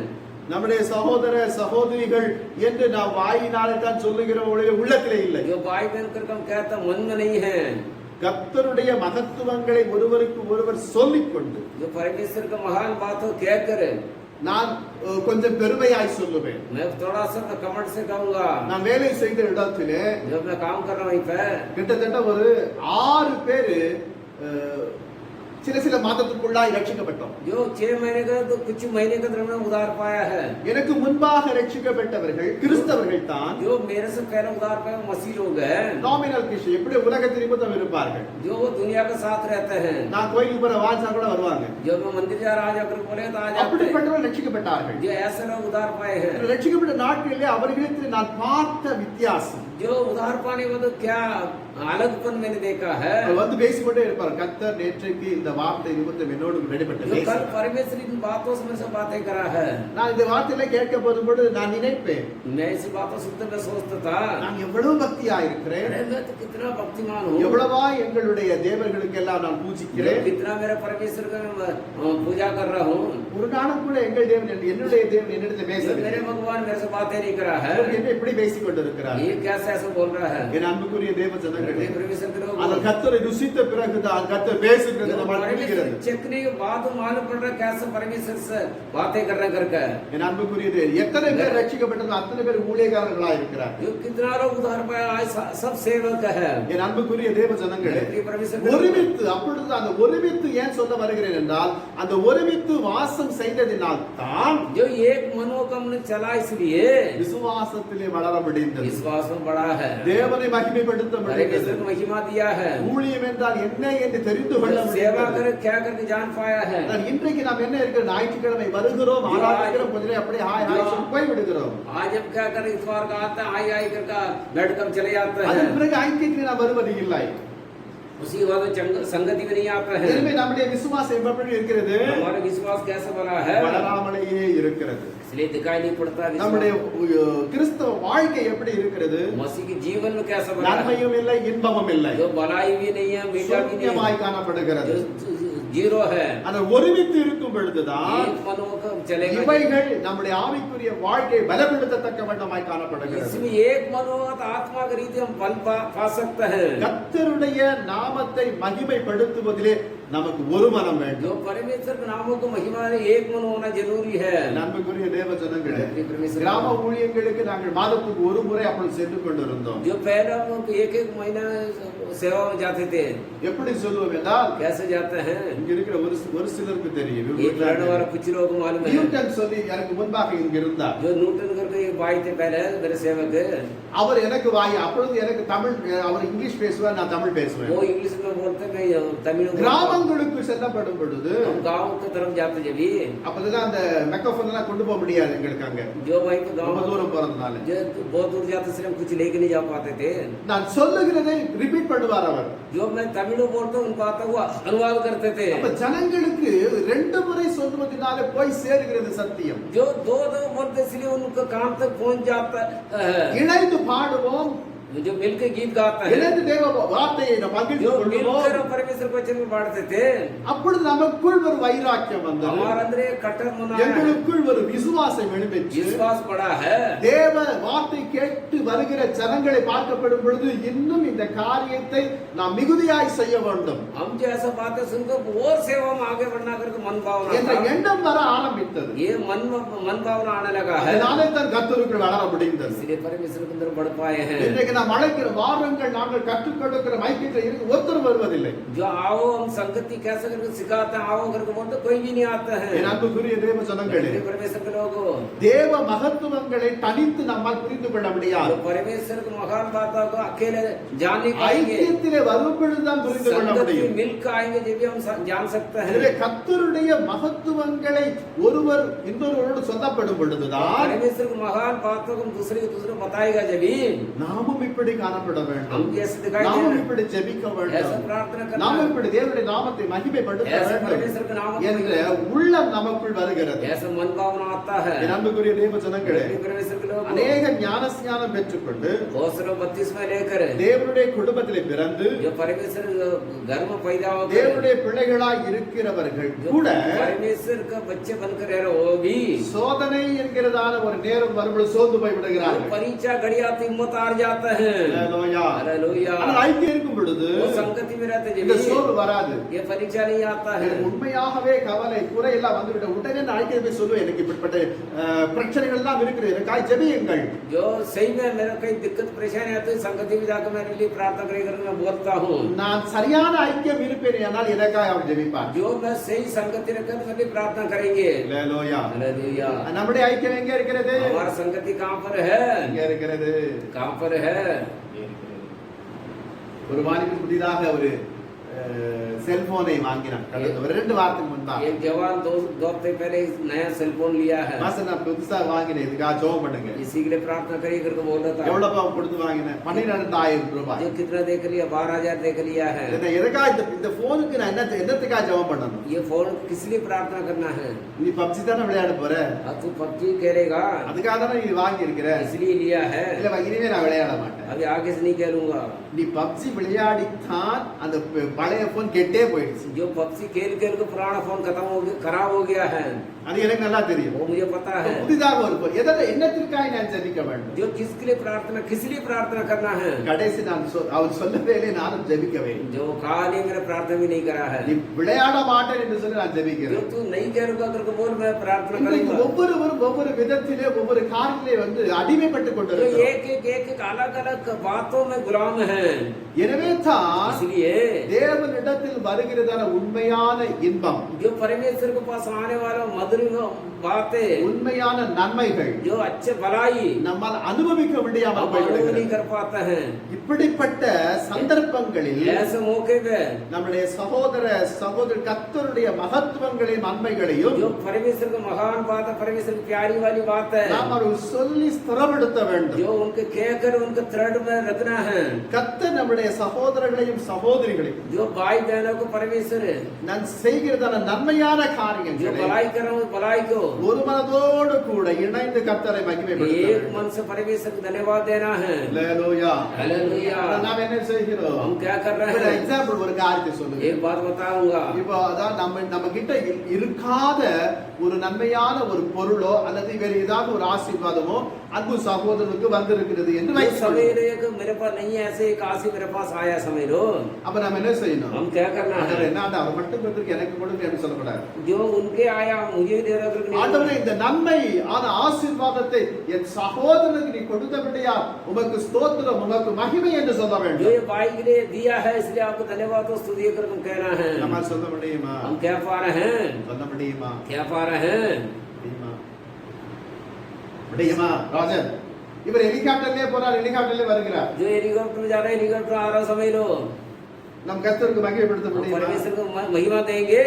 நம்முடைய சகோதர சகோதரிகள் என்று நாம் வாயினாலே தான் சொல்லுகிறோம், ஒழிய உள்ளத்திலே இல்லை. जो भाई बहन करके हम कहता मन में नहीं है। கர்த்தருடைய மகத்துவங்களை ஒருவருக்கு ஒருவர் சொல்லிக் கொண்டு जो परमेश्वर का महान बात हो कह कर நான் கொஞ்சம் பெருமையாய் சொல்லுவேன். मैं थोड़ा सा कमेंट से कहूंगा। நான் வேலை செய்த இடத்திலே जब मैं काम कर रहा हूँ वहीं पे கிட்டத்தட்ட ஒரு 6 பேரு சில மாதத்துக்குள்ளாய் ரட்சிக்கப்பட்டோம். जो 6 महीने का तो कुछ महीने का हमने उधार पाया है. எனக்கு முன்பாக ரட்சிக்கப்பட்டவர்கள் கிறிஸ்தவர்கள் தான். जो मेरे से पहले उधार पाया मसीह लोग हैं. நாமினல் கிறிஸ்டியன் எப்படி உலகத்தில் நிமித்தம் இருப்பார்கள். जो वो दुनिया के साथ रहते हैं. நான் கோயிலுக்கு போற வாஞ்சா கூட வருவாங்க. जो मैं मंदिर जा रहा जाकर बोले तो आ जाते हैं. அப்படிப்பட்டவர்கள் ரட்சிக்கப்பட்டார்கள். जो ऐसे लोग उधार पाए हैं. ரட்சிக்கப்பட்ட நாட்களிலே அவர்களிடத்தில் நான் பார்த்த வித்தியாசம். जो उधार पाने में तो क्या अलगपन मैंने देखा है. வந்து பேசிக்கொண்டே இருப்பார். கர்த்தர் நேற்றைக்கு இந்த வார்த்தை நிமித்தம் என்னோடு வெளிப்பட்ட जो कल परमेश्वर इन बातों से मेरे से बातें करा है. நான் இந்த வார்த்தையில கேட்க போகும்போது நான் நினைப்பேன், मैं इसी बातों सुनते मैं सोचता था நான் எவ்வளவு பக்தியா இருக்கிறேன், अरे मैं तो कितना भक्तिमान हूँ, எவ்வளவா எங்களுடைய தேவர்களுக்கெல்லாம் நான் பூஜிக்கிறேன், कितना मेरा परमेश्वर का मैं पूजा कर रहा हूँ. ஒரு நாளும் கூட எங்கள் தேவன் என்னுடைய தேவன் என்னிடத்தில் जो பேசவில்லை. मेरे भगवान मेरे से बातें नहीं करा है. என்ன இப்படி பேசிக் கொண்டிருக்கிறார். ये कैसे ऐसा बोल रहा है. என் அன்புக்குரிய தேவ ஜனங்களே, मेरे परमेश्वर के लोग அந்த கர்த்தரை ருசித்த பிறகுதான் கர்த்தர் பேசுகிறது நமக்கு புரிகிறது. चेकने के बाद मालूम पड़ रहा कैसे परमेश्वर से बातें करना करके. என் அன்புக்குரிய தேவன் எத்தனை பேர் ரட்சிக்கப்பட்டதோ அத்தனை பேர் ஊழியக்காரர்களா இருக்கிறார். जो कितना लोग उधार पाया आज सब सेवक है. என் அன்புக்குரிய தேவ ஜனங்களே, मेरे परमेश्वर के लोग ஒருமித்து அப்பொழுது அந்த ஒருமித்து ஏன் சொல்ல வருகிறேன் என்றால் அந்த ஒருமித்து வாசம் செய்ததினால் தான் जो एक मनो का हमने चला इसलिए விசுவாசத்திலே வளர முடிந்தது. विश्वास में बड़ा है. தேவனை மகிமைப்படுத்த முடிந்தது. परमेश्वर को महिमा दिया है. ஊழியம் என்றால் என்ன என்று தெரிந்து கொள்ள सेवा முடிந்தது. कर क्या करके जान पाया है. ஆனால் இன்றைக்கு நாம் என்ன இருக்கிற ஞாயிற்றுக்கிழமை வருகிறோம், ஆராதிக்கிறோம், கொஞ்ச நேரம் அப்படியே ஹாய் ஹாய் சொல்லி போய் விடுகிறோம். आज हम क्या कर इतवार का आता है आई आई करके बैठ कर चले जाते அதன் हैं. பிறகு ஐக்கியத்தில் நாம் வருவது இல்லை. उसी बाद संगति में नहीं आता है. எனவே நம்முடைய விசுவாசம் எப்படி இருக்கிறது? हमारा विश्वास कैसे बना है. வளராமலேயே இருக்கிறது. इसलिए दिखाई नहीं पड़ता. நம்முடைய கிறிஸ்தவ வாழ்க்கை எப்படி இருக்கிறது? मसीह के जीवन में कैसा बना है. நன்மையும் இல்லை, இன்பமும் இல்லை, जो भलाई भी नहीं है मीठा भी नहीं சூன்யமாய் காணப்படுகிறது. है, जीरो है. அந்த ஒருமித்து இருக்கும் பொழுதுதான் एक मनो का चलेगा. இவைகள் நம்முடைய ஆவிக்குரிய வாழ்க்கையை பலப்படுத்தத்தக்க வண்ணமாய் காணப்படுகிறது. इसमें एक मनोगत आत्मा की रीति हम बल पा सकते हैं. கர்த்தருடைய நாமத்தை மகிமைப்படுத்துவதிலே நமக்கு ஒரு மனம் வேண்டும். जो परमेश्वर के नामों को महिमा में एक मन होना जरूरी है. நண்புக்குரிய தேவ ஜனங்களே, परमेश्वर கிராம ஊழியங்களுக்கு நாங்கள் மாதத்துக்கு ஒரு முறை அப்பொழுது சென்று கொண்டிருந்தோம். जो पहले हम एक महीना सेवा में जाते थे. எப்படி சொல்லுவோம் என்றால் कैसे जाते हैं. இங்க இருக்கிற ஒரு சிலருக்கு தெரியும். एक लड़ने वाला कुछ लोग को मालूम है. நியூட்டன் சொல்லி எனக்கு முன்பாக இங்க இருந்தார். जो न्यूटन करके एक भाई थे पहले मेरे सेवक. அவர் எனக்கு அப்பொழுது எனக்கு தமிழ், அவர் இங்கிலீஷ் பேசுவார், நான் தமிழ் பேசுவேன். वो इंग्लिश में बोलते मैं तमिल. கிராமங்களுக்கு செல்லப்படும் பொழுது हम गांव की तरफ जाते जब भी அப்பதான் அந்த மெக்காஃபோன் எல்லாம் கொண்டு போக முடியாது எங்களுக்கு அங்க, जो भाई को ரொம்ப गांव தூரம் போறதுனால. जो बहुत दूर जाते इसलिए हम कुछ लेके नहीं जा पाते थे. நான் சொல்லுகிறதை ரிப்பீட் பண்ணுவார் அவர். जो मैं तमिल बोलता हूँ उनको आता हुआ अनुवाद करते थे. அப்ப ஜனங்களுக்கு ரெண்டு முறை சொல்வதனால போய் சேருகிறது சத்தியம். जो दो बोलते इसलिए उनका कान तक पहुंच जाता है. இணைந்து பாடுவோம், जो मिलकर गीत गाता है. இணைந்து தேவ வார்த்தையை நாம் பகிர்ந்து जो கொள்வோம். मिलकर परमेश्वर वचन में बांटते थे. அப்பொழுது நமக்குள் ஒரு வைராக்கியம் வந்தது. हमारे अंदर एक कट्टर मन आया. எங்களுக்குள் ஒரு விசுவாசம் எழும்பிச்சு. विश्वास बड़ा है. தேவ வார்த்தை கேட்டு வருகிற ஜனங்களை பார்க்கப்படும் பொழுது இன்னும் இந்த காரியத்தை நாம் மிகுதியாய் செய்ய வேண்டும் हम जो ऐसा बातें सुनकर और सेवा में आगे बढ़ना करके मन भावना என்ற था. எண்ணம் வர ஆரம்பித்தது. ये मन भावना आने लगा है. அதனாலே தான் கர்த்தருக்குள் வளர முடிந்தது. इसलिए परमेश्वर के अंदर बढ़ पाए हैं. இன்றைக்கு நாம் அழைக்கிற வாரங்கள் நாங்கள் கற்றுக் கொடுக்கிற ஐக்கியத்தில் இருந்து ஒருத்தர் வருவதில்லை. जो आओ हम संगति कैसे करके सिखाते हैं आओ करके बोलते कोई भी नहीं आता है. என் அன்புக்குரிய தேவ ஜனங்களே, परमेश्वर के लोगों தேவ மகத்துவங்களை தனித்து நம்மால் புரிந்து கொள்ள முடியாது. परमेश्वर के महान बातों को अकेले जान नहीं पाएंगे. ஐக்கியத்திலே வரும் பொழுதுதான் புரிந்து கொள்ள संगति முடியும். मिलकर आएंगे जब भी हम जान सकते எனவே हैं. கர்த்தருடைய மகத்துவங்களை ஒருவர் இன்னொருவரோடு சொல்லப்படும் பொழுதுதான் परमेश्वर की महान बातों को दूसरे बताएगा जब भी நாமும் இப்படி காணப்பட வேண்டும். हम जैसे दिखाई दे நாமும் रहे हैं. இப்படி ஜெபிக்க ऐसा வேண்டும். प्रार्थना करना நாமும் இப்படி தேவனுடைய நாமத்தை மகிமைப்படுத்த ऐसा வேண்டும் परमेश्वर के नाम என்ற உள்ளம் நமக்குள் வருகிறது. ऐसा मन भावना आता है. என் அன்புக்குரிய தேவ ஜனங்களே, परमेश्वर के लोग அநேக ஞானஸ்நானம் பெற்றுக்கொண்டு बहुत सारे 32 में लेकर தேவனுடைய குடும்பத்திலே பிறந்து जो परमेश्वर घर में पैदा होकर தேவனுடைய பிள்ளைகளாய் இருக்கிறவர்கள் जो கூட परमेश्वर का बच्चे बनकर रह रहे वो भी சோதனை என்கிறதான ஒரு நேரம் வரும்போது சோர்ந்து போய் விடுகிறார்கள். परीक्षा घड़ी आती हिम्मत हार जाता है. அல்லேலூயா. हालेलुया. ஆனால் ஐக்கியம் இருக்கும் பொழுது वो संगति में जाते இந்த जब சோர்வு வராது. ये परीक्षा नहीं आता है। எனக்கு உண்மையாகவே கவலை குறை எல்லாம் வந்துவிட்ட உடனே நான் அழைக்க போய் சொல்லுவேன், எனக்கு இப்படிப்பட்ட பிரச்சனைகள் எல்லாம் இருக்குது, எனக்காய் ஜெபியுங்கள். जो सही में मेरा कई दिक्कत परेशानी आती है संगति में जाकर मेरे लिए प्रार्थना करके मैं बोलता हूँ। நான் சரியான ஐக்கியம் இருப்பேன் ஆனால் எனக்காய் அவர் ஜெபிப்பார். जो मैं सही संगति रखकर तो मेरी प्रार्थना करेंगे। ஹல்லேலூயா. हालेलुया। நம்முடைய ஐக்கியம் எங்க இருக்கிறது? हमारा संगति कहाँ पर है? எங்க இருக்கிறது? कहाँ पर है? ஒரு வாலிபன் புதிதாக ஒரு செல்போனை வாங்கினான். கடந்த ஒரு 2 வாரத்துக்கு முன்பாக. एक जवान दो हफ्ते पहले नया सेल फोन लिया है। மாசம் நான் புதுசா வாங்கினேன், இதுக்காக ஜெபம் பண்ணுங்க. इसी के लिए प्रार्थना करिए करके बोल रहा था। எவ்வளவு கொடுத்து வாங்கினேன்? 12000 ரூபாய். जो कितना देख लिया? 12000 देख लिया है। எதுக்காக இந்த போனுக்கு நான் என்னத்துக்காக ஜெபம் பண்ணணும்? ये फोन किस लिए प्रार्थना करना है? நீ பப்ஜி தானே விளையாட போற, तू पबजी खेलेगा அதுக்காக தானே நீ வாங்கி இருக்கிற. इसलिए लिया है। இல்ல இனிமே நான் விளையாட மாட்டேன். अभी आगे से नहीं खेलूंगा। நீ பப்ஜி விளையாடித்தான் அந்த பழைய போன் கெட்டே போயிடுச்சு. जो पबजी खेल खेल के पुराना फोन खराब हो गया है, அது எனக்கு நல்லா தெரியும். वो मुझे पता है। புதிதாக ஒரு போன் என்னத்திற்காக நான் ஜெபிக்க வேண்டும்? जो किसके लिए प्रार्थना, किस लिए प्रार्थना करना है? கடைசி நான் அவன் சொல்லவே இல்லை, நானும் ஜெபிக்கவே. जो कहा नहीं मेरा प्रार्थना भी नहीं करा है। நீ விளையாட மாட்டேன் என்று சொல்லி நான் ஜெபிக்கிறேன். जो तू नहीं खेलूंगा करके बोल मैं प्रार्थना இன்றைக்கு करूंगा। ஒவ்வொருவரும் ஒவ்வொரு விதத்திலே ஒவ்வொரு காரியத்திலே வந்து அடிமைப்பட்டு जो கொண்டிருக்கிறோம். एक अलग अलग बातों में गुलाम है। எனவே தான் इसलिए தேவனிடத்தில் வருகிறதான உண்மையான இன்பம், जो परमेश्वर के पास आने वाला मधुर बातें, உண்மையான நன்மைகள் जो अच्छे भलाई நம்மால் அனுபவிக்க முடியாமல் हम अनुभव नहीं போய்விடுகிறது. कर पाते हैं। இப்படிப்பட்ட சந்தர்ப்பங்களில் ऐसे मौके पे நம்முடைய சகோதர கர்த்தருடைய மகத்துவங்களையும் நன்மைகளையும் जो परमेश्वर का महान बात है, परमेश्वर की प्यारी वाली बात है, நாம் அவர் சொல்லி ஸ்திரப்படுத்த வேண்டும். जो उनके कहकर उनके थ्रेड में रखना है। கர்த்தர் நம்முடைய சகோதரர்களையும் சகோதரிகளையும் जो भाई बहनों को परमेश्वर நான் செய்கிறதான நன்மையான जो காரியங்களை भलाई कर रहा हूँ भलाई को ஒரு மனதோடு கூட இணைந்து கர்த்தரை மகிமைப்படுத்த एक வேண்டும். मन से परमेश्वर को धन्यवाद देना है। ஹல்லேலூயா. हालेलुया। நாம் என்ன செய்கிறோம்? हम क्या कर रहे ஒரு हैं? எக்ஸாம்பிள் ஒரு காரியத்தை சொல்லுங்க. एक बात बताऊंगा। இப்போ அதான் நம்ம கிட்ட இருக்காத ஒரு நன்மையான ஒரு பொருளோ அல்லது வேற ஏதாவது ஒரு ஆசீர்வாதமோ அன்பு சகோதரனுக்கு வந்திருக்கிறது என்று इस समय வைத்துக்கொள்ளுங்க. एक मेरे पास नहीं है, ऐसे एक आशी मेरे पास आया समय लो, அப்ப நம்ம என்ன செய்யணும்? हम क्या करना ஆண்டவரே, है? என்ன அவர் மட்டும் கொடுத்திருக்கு, எனக்கு கொடுங்க என்று சொல்லக்கூடாது. जो उनके आया मुझे दे रहा है। ஆண்டவரே, இந்த நன்மை ஆன ஆசீர்வாதத்தை என் சகோதரனுக்கு நீ கொடுத்தபடியா உமக்கு ஸ்தோத்திரம், உமக்கு மகிமை என்று சொல்ல जो வேண்டும். ये भाई के लिए दिया है इसलिए आपको धन्यवाद और स्तुति कर हम कहना है। நம்ம சொல்ல முடியுமா? हम क्या पा रहे हैं? சொல்ல முடியுமா? क्या पा रहे हैं? முடியுமா? முடியுமா? ராஜன் இவர் ஹெலிகாப்டர்லயே போறார், ஹெலிகாப்டர்லயே வருகிறார். जो हेलीकॉप्टर में जा रहे हैं, हेलीकॉप्टर आ रहा समझ लो, நம் கர்த்தருக்கு மகிமைப்படுத்த हम முடியுமா? परमेश्वर को महिमा देंगे।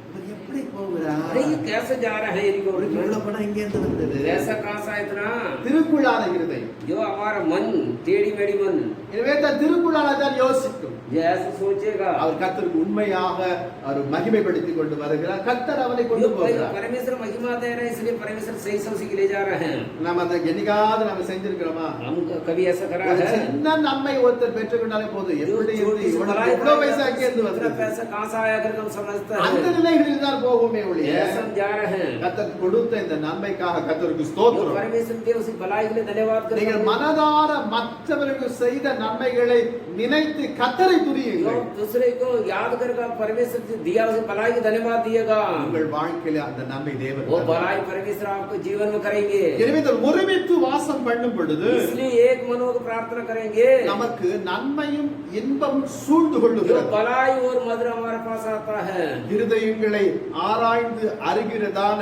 இவர் எப்படி போகிறார்? अरे ये कैसे जा रहा है हेलीकॉप्टर இவ்வளவு में? பணம் எங்க இருந்து வந்தது? ऐसा कहाँ सा इतना? திருக்குள்ளான இருதயம். जो हमारा मन टेढ़ी मेढ़ी मन எனவே தான் திருக்குள்ளான தான் யோசிக்கும். जो ऐसे सोचेगा, அவர் கர்த்தருக்கு உண்மையாக அவர் மகிமைப்படுத்தி கொண்டு வருகிறார். கர்த்தர் அவனை கொண்டு जो போகிறார். परमेश्वर महिमा दे रहे हैं इसलिए परमेश्वर सही से उसी के ले जा रहे हैं। நாம அதை என்னைக்காவது நாம செஞ்சிருக்கிறோமா? हम कभी ऐसा करा ஒரு है? சின்ன நன்மை ஒருத்தர் பெற்றுக்கொண்டாலே போதும், जो எப்படி छोटी सी இவனுக்கு भलाई எவ்வளவு பைசா அங்கே இருந்து इतना வந்தது? पैसा कहाँ से आया करके हम समझते அந்த हैं। நிலைகளில் தான் போகுமே ஒழிய ऐसा हम जा रहे हैं। கர்த்தர் கொடுத்த இந்த நன்மைக்காக கர்த்தருக்கு जो ஸ்தோத்திரம். परमेश्वर के उसी भलाई के लिए धन्यवाद करते நீங்கள் हैं। மனதார மற்றவர்கள் செய்த நன்மைகளை நினைத்து கர்த்தரை जो துதியுங்கள். दूसरे को याद करके परमेश्वर से दिया उसे भलाई को धन्यवाद दिएगा। உங்கள் வாழ்க்கையில அந்த நன்மை தேவன் वो தருவார். भलाई परमेश्वर आपको जीवन में करेंगे। எனவே இந்த ஒருமித்து வாசம் பண்ணும் பொழுது इसलिए एक मनों को प्रार्थना करेंगे, நமக்கு நன்மையும் இன்பமும் சூழ்ந்து जो கொள்ளுகிறது. भलाई और मधुर हमारे पास आता है। இருதயங்களை ஆராய்ந்து அறிகிறதான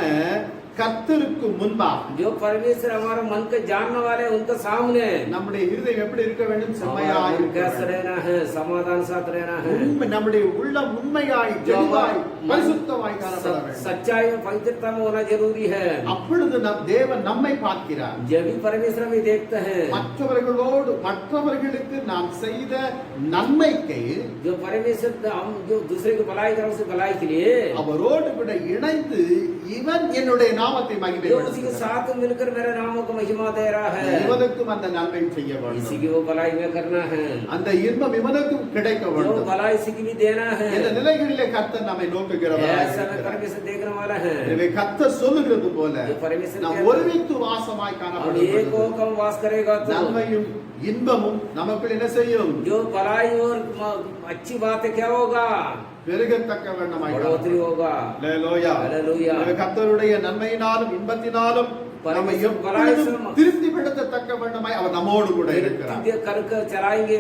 கர்த்தருக்கு முன்பாக जो परमेश्वर हमारे मन के जानने वाले उनके सामने நம்முடைய இருதயம் எப்படி இருக்க வேண்டும்? செம்மையாய் இருக்க कैसे வேண்டும். रहना है, समाधान साथ रहना है। உண்மை, நம்முடைய உள்ளம் உண்மையாய் தெளிவாய் பரிசுத்தமாய் காணப்பட வேண்டும். सच्चाई में पवित्रता में होना जरूरी है। அப்பொழுது நம் தேவன் நம்மை பார்க்கிறார். जब भी परमेश्वर हमें देखते हैं, மற்றவர்களுக்கு நாம் செய்த நன்மைக்கு जो परमेश्वर हम जो दूसरे को भलाई करें उसे भलाई के लिए அவரோடு கூட இணைந்து இவன் என்னுடைய நாமத்தை जो उसी के மகிமைப்படுத்துகிறார். साथ मिलकर मेरे नामों को महिमा दे रहा है, இவனுக்கும் அந்த நன்மை செய்ய इसी வேண்டும். की वो भलाई में करना है। அந்த இன்பம் இவனுக்கும் கிடைக்க जो வேண்டும். भलाई इसी की भी देना है। இந்த நிலைகளிலே கர்த்தர் நம்மை நோக்குகிறவராய் ऐसा में இருக்கிறார். परमेश्वर देखने वाला है। எனவே கர்த்தர் சொல்லுகிறது போல जो परमेश्वर நாம் कहता है, ஒருமித்து வாசமாய் अब காணப்படும் एक பொழுது और कम वास करेगा तो நன்மையும் இன்பமும் நமக்குள் என்ன செய்யும்? जो भलाई और अच्छी बात आते क्या होगा? பெருகத்தக்க வண்ணமாய் बढ़ोतरी होगा। அல்லேலூயா. हालेलुया। எனவே கர்த்தருடைய நன்மையினாலும் இன்பத்தினாலும் நம்மை எப்பொழுதும் திருப்திப்படுத்தத்தக்க வண்ணமாய் அவர் நம்மோடு கூட இருக்கிறார். करके चलाएंगे,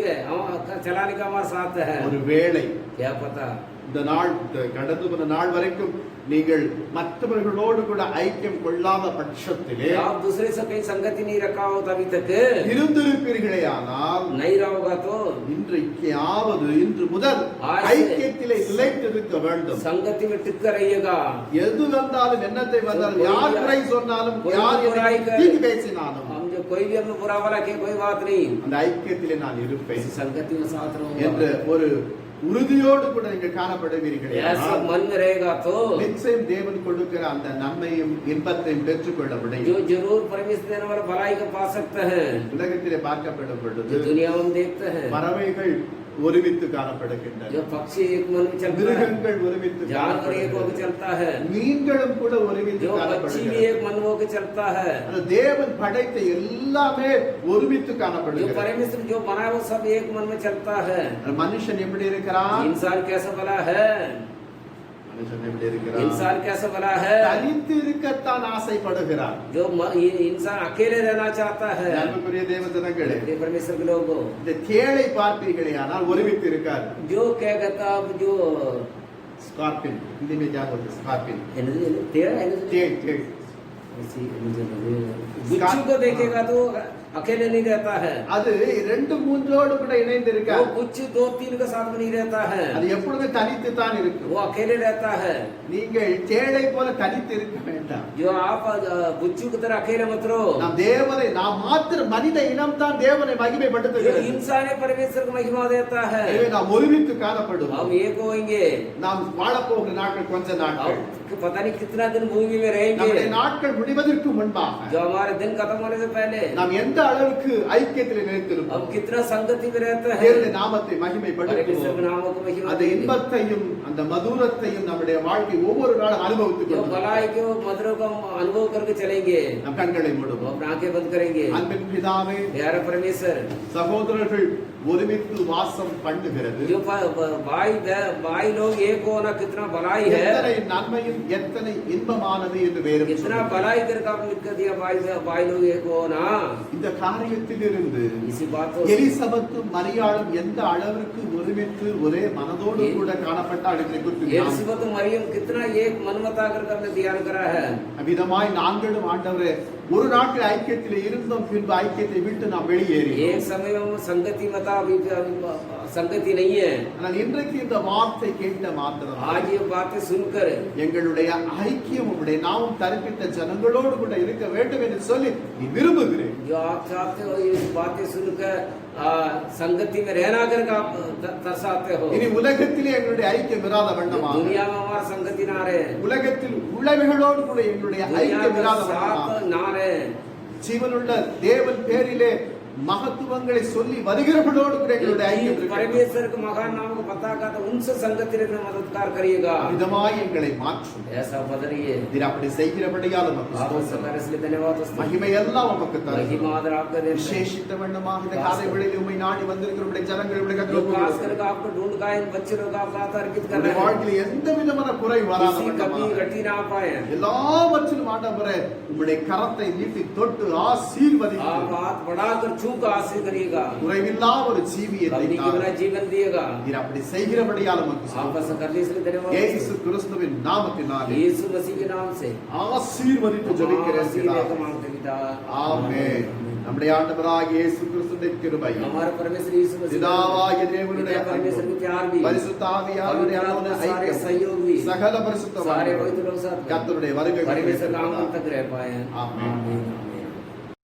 चलाने का हमारे साथ है। ஒருவேளை क्या पता இந்த நாள் கடந்து போன நாள் வரைக்கும் நீங்கள் மற்றவர்களோடு கூட ஐக்கியம் கொள்ளாத பட்சத்திலே आप दूसरे से कहीं संगति नहीं रखा हो तभी तक இருந்திருப்பீர்களே ஆனால் नहीं रहोगा तो இன்றைக்காவது இன்று முதல் ஆசை. ஐக்கியத்திலே நிலைத்திருக்க வேண்டும். संगति में टिक कर रहिएगा। எது வந்தாலும் என்னத்தை வந்தாலும் कोई யார் भी- குறை சொன்னாலும் कोई யார் भी बुराई என்னை करे। தீங்கு பேசினாலும் हम जो कोई भी हमें बुरा भला के कोई बात नहीं, அந்த ஐக்கியத்திலே நான் இருப்பேன் संगति में साथ என்ற रहूंगा। ஒரு உறுதியோடு கூட நீங்கள் காணப்படுவீர்களே ऐसा ஆனால் मन में रहेगा तो நிச்சயம் தேவன் கொடுக்கிற அந்த நன்மையும் இன்பத்தையும் பெற்றுக்கொள்ள முடியும். जो जरूर परमेश्वर देने वाला भलाई को पा सकते हैं। உலகத்திலே பார்க்கப்படும் பொழுது जो दुनिया में हम देखते हैं, பறவைகள் ஒருமித்து காணப்படுகின்றன, जो पक्षी एक मन में चलता है, மிருகங்கள் ஒருமித்து जानवर एक होकर காணப்படுகின்றன, चलता है, மீன்களும் கூட ஒருமித்து जो पक्षी भी காணப்படுகின்றன. एक मन होकर चलता है। அந்த தேவன் படைத்த எல்லாமே ஒருமித்து जो காணப்படுகிறது. परमेश्वर जो बनाया वो सब एक मन में चलता है। மனுஷன் எப்படி இருக்கிறான்? इंसान कैसा बना है? மனுஷன் எப்படி இருக்கிறான்? इंसान कैसा बना है? தனித்து இருக்கத்தான் ஆசைப்படுகிறான். जो ये इंसान अकेले रहना चाहता है। அன்புக்குரிய தேவ ஜனங்களே, ये परमेश्वर के लोगों இந்த தேளை பார்ப்பீர்களே ஆனால் ஒருமித்து இருக்காது. जो क्या कहता अब जो ஸ்கார்பின் हिंदी में क्या बोलते हैं? स्कॉर्पियन तेरा தேள் தேள் बिच्छू को देखेगा तो अकेले नहीं रहता है। அது ரெண்டு மூன்றோடு கூட இணைந்து वो இருக்காது. बिच्छू दो तीन के साथ में नहीं रहता है, அது எப்பொழுதுமே தனித்து தான் இருக்கும். वो अकेले रहता है। நீங்கள் தேளை போல தனித்து இருக்க வேண்டாம். जो आप बिच्छू की तरह अकेले मत रहो। நாம் தேவனை நாம் மாத்திர மனித இனம் தான் தேவனை जो மகிமைப்படுத்துகிறது. इंसान है परमेश्वर को महिमा देता है। எனவே நாம் ஒருமித்து காணப்படுவோம். हम एक होंगे। நாம் வாழப்போகிற நாட்கள் கொஞ்ச நாட்கள். अब पता नहीं कितना दिन भूमि में रहेंगे। நம்முடைய நாட்கள் முடிவதற்கு முன்பாக जो हमारे दिन खत्म होने से पहले நாம் எந்த அளவுக்கு ஐக்கியத்தில் நிலைத்திருப்போம், हम कितना संगति में रहते हैं। தேவனுடைய நாமத்தை परमेश्वर மகிமைப்படுத்துவோம். के नामों को महिमा அந்த देंगे। இன்பத்தையும் அந்த மதுரத்தையும் நம்முடைய வாழ்க்கை ஒவ்வொரு நாளும் அனுபவித்துக் जो கொள்வோம். भलाई के मधुरों को हम अनुभव करके चलेंगे। நம் கண்களை वो மூடுவோம். अपनी आंखें बंद करेंगे। அன்பின் பிதாவே, प्यारे परमेश्वर, சகோதரர்கள் ஒருமித்து வாசம் பண்ணுகிறது. जो भाई लोग एक होना कितना भलाई है, எத்தனை நன்மையும் எத்தனை இன்பமானது என்று வேறு कितना भलाई करके आपने लिख कर दिया। भाई लोग एक होना, இந்த காரியத்திலிருந்து इसी बात எலிசபெத்தும் மரியாளும் எந்த அளவிற்கு ஒருமித்து ஒரே மனதோடு கூட காணப்பட்டால் என்பதை குறித்து நாம் एलिसबेथ मरियम कितना एक मनमता करके हमने ध्यान करा है। அவ்விதமாய் நாங்களும் ஆண்டவரே ஒரு நாட்கள் ஐக்கியத்தில் இருந்தோம், பின்பு ஐக்கியத்தை விட்டு நாம் வெளியேறி एक समय में हम संगति मता अभी संगति नहीं है। ஆனால் இன்றைக்கு இந்த வார்த்தை கேட்ட மாத்திரம் आज ये बातें सुनकर எங்களுடைய ஐக்கியம் உடைய நாமும் தரிப்பித்த ஜனங்களோடு கூட இருக்க வேண்டும் என்று சொல்லி நீ விரும்புகிறேன். जो आप चाहते हो ये बातें सुनकर संगति में रहना करके आप दर्शाते हो। இனி உலகத்திலே எங்களுடைய ஐக்கியம் இராத வண்ணமாக, दुनिया में हमारा संगति ना रहे, உலகத்தில் உள்ளவைகளோடு கூட எங்களுடைய दुनिया ஐக்கியம் में இராத வண்ணமாக, साथ ना रहे, ஜீவனுள்ள தேவன் பேரிலே மகத்துவங்களை சொல்லி வருகிறவர்களோடு கூட எங்களுடைய ஐக்கியம் இருக்க வேண்டும். परमेश्वर के महान नाम को पता का तो उनसे संगति रखने में मददगार करिएगा। விதமாய் எங்களை மாற்றும். ऐसा बदलिए। நீர் அப்படி செய்கிறபடியால் உமக்கு आप ஸ்தோத்திரம். इसलिए धन्यवाद दोस्तों। மகிமை எல்லாம் உமக்கு தருகிறோம். महिमा आदर आपका देते हैं। விசேஷித்த வண்ணமாக இந்த காலை வேளையில் உம்மை நாடி வந்திருக்கிறவருடைய ஜனங்களுடைய जो கருத்து खास करके आपको ढूंढ का इन बच्चे लोग आपका हाथ अर्पित कर உங்களுடைய रहे हैं, வாழ்க்கையில் எந்த விதமான குறை வராத किसी कभी வண்ணமாக घटी ना पाए। எல்லாவற்றிலும் ஆண்டவரே உம்முடைய கரத்தை நீட்டி தொட்டு आप ஆசீர்வதித்து हाथ बढ़ाकर छू कर आशीष करिएगा। குறைவில்லாத ஒரு ஜீவியத்தை कमी के बिना தாரும். जीवन दिएगा। நீர் அப்படி செய்கிறபடியால் உமக்கு आप ஸ்தோத்திரம். ऐसा करने इसलिए धन्यवाद இயேசு दोस्तों। கிறிஸ்துவின் நாமத்தினாலே यीशु मसीह के नाम से ஆசீர்வதித்து ஜெபிக்கிறேன் आशीष பிதாவே. लेकर मांगते पिता। ஆமென். நம்முடைய ஆண்டவராகிய இயேசு கிறிஸ்துவின் கிருபை, हमारे परमेश्वर यीशु मसीह பிதாவாகிய தேவனுடைய पिता परमेश्वर की प्यार भी, பரிசுத்த ஆவியானவருடைய அன்பான सारे ஐக்கியம், सहयोग भी, சகல பரிசுத்த सारे पवित्र लोग साथ में கர்த்தருடைய வருகை परमेश्वर का आगमन तक रह पाए। आमीन। आमीन।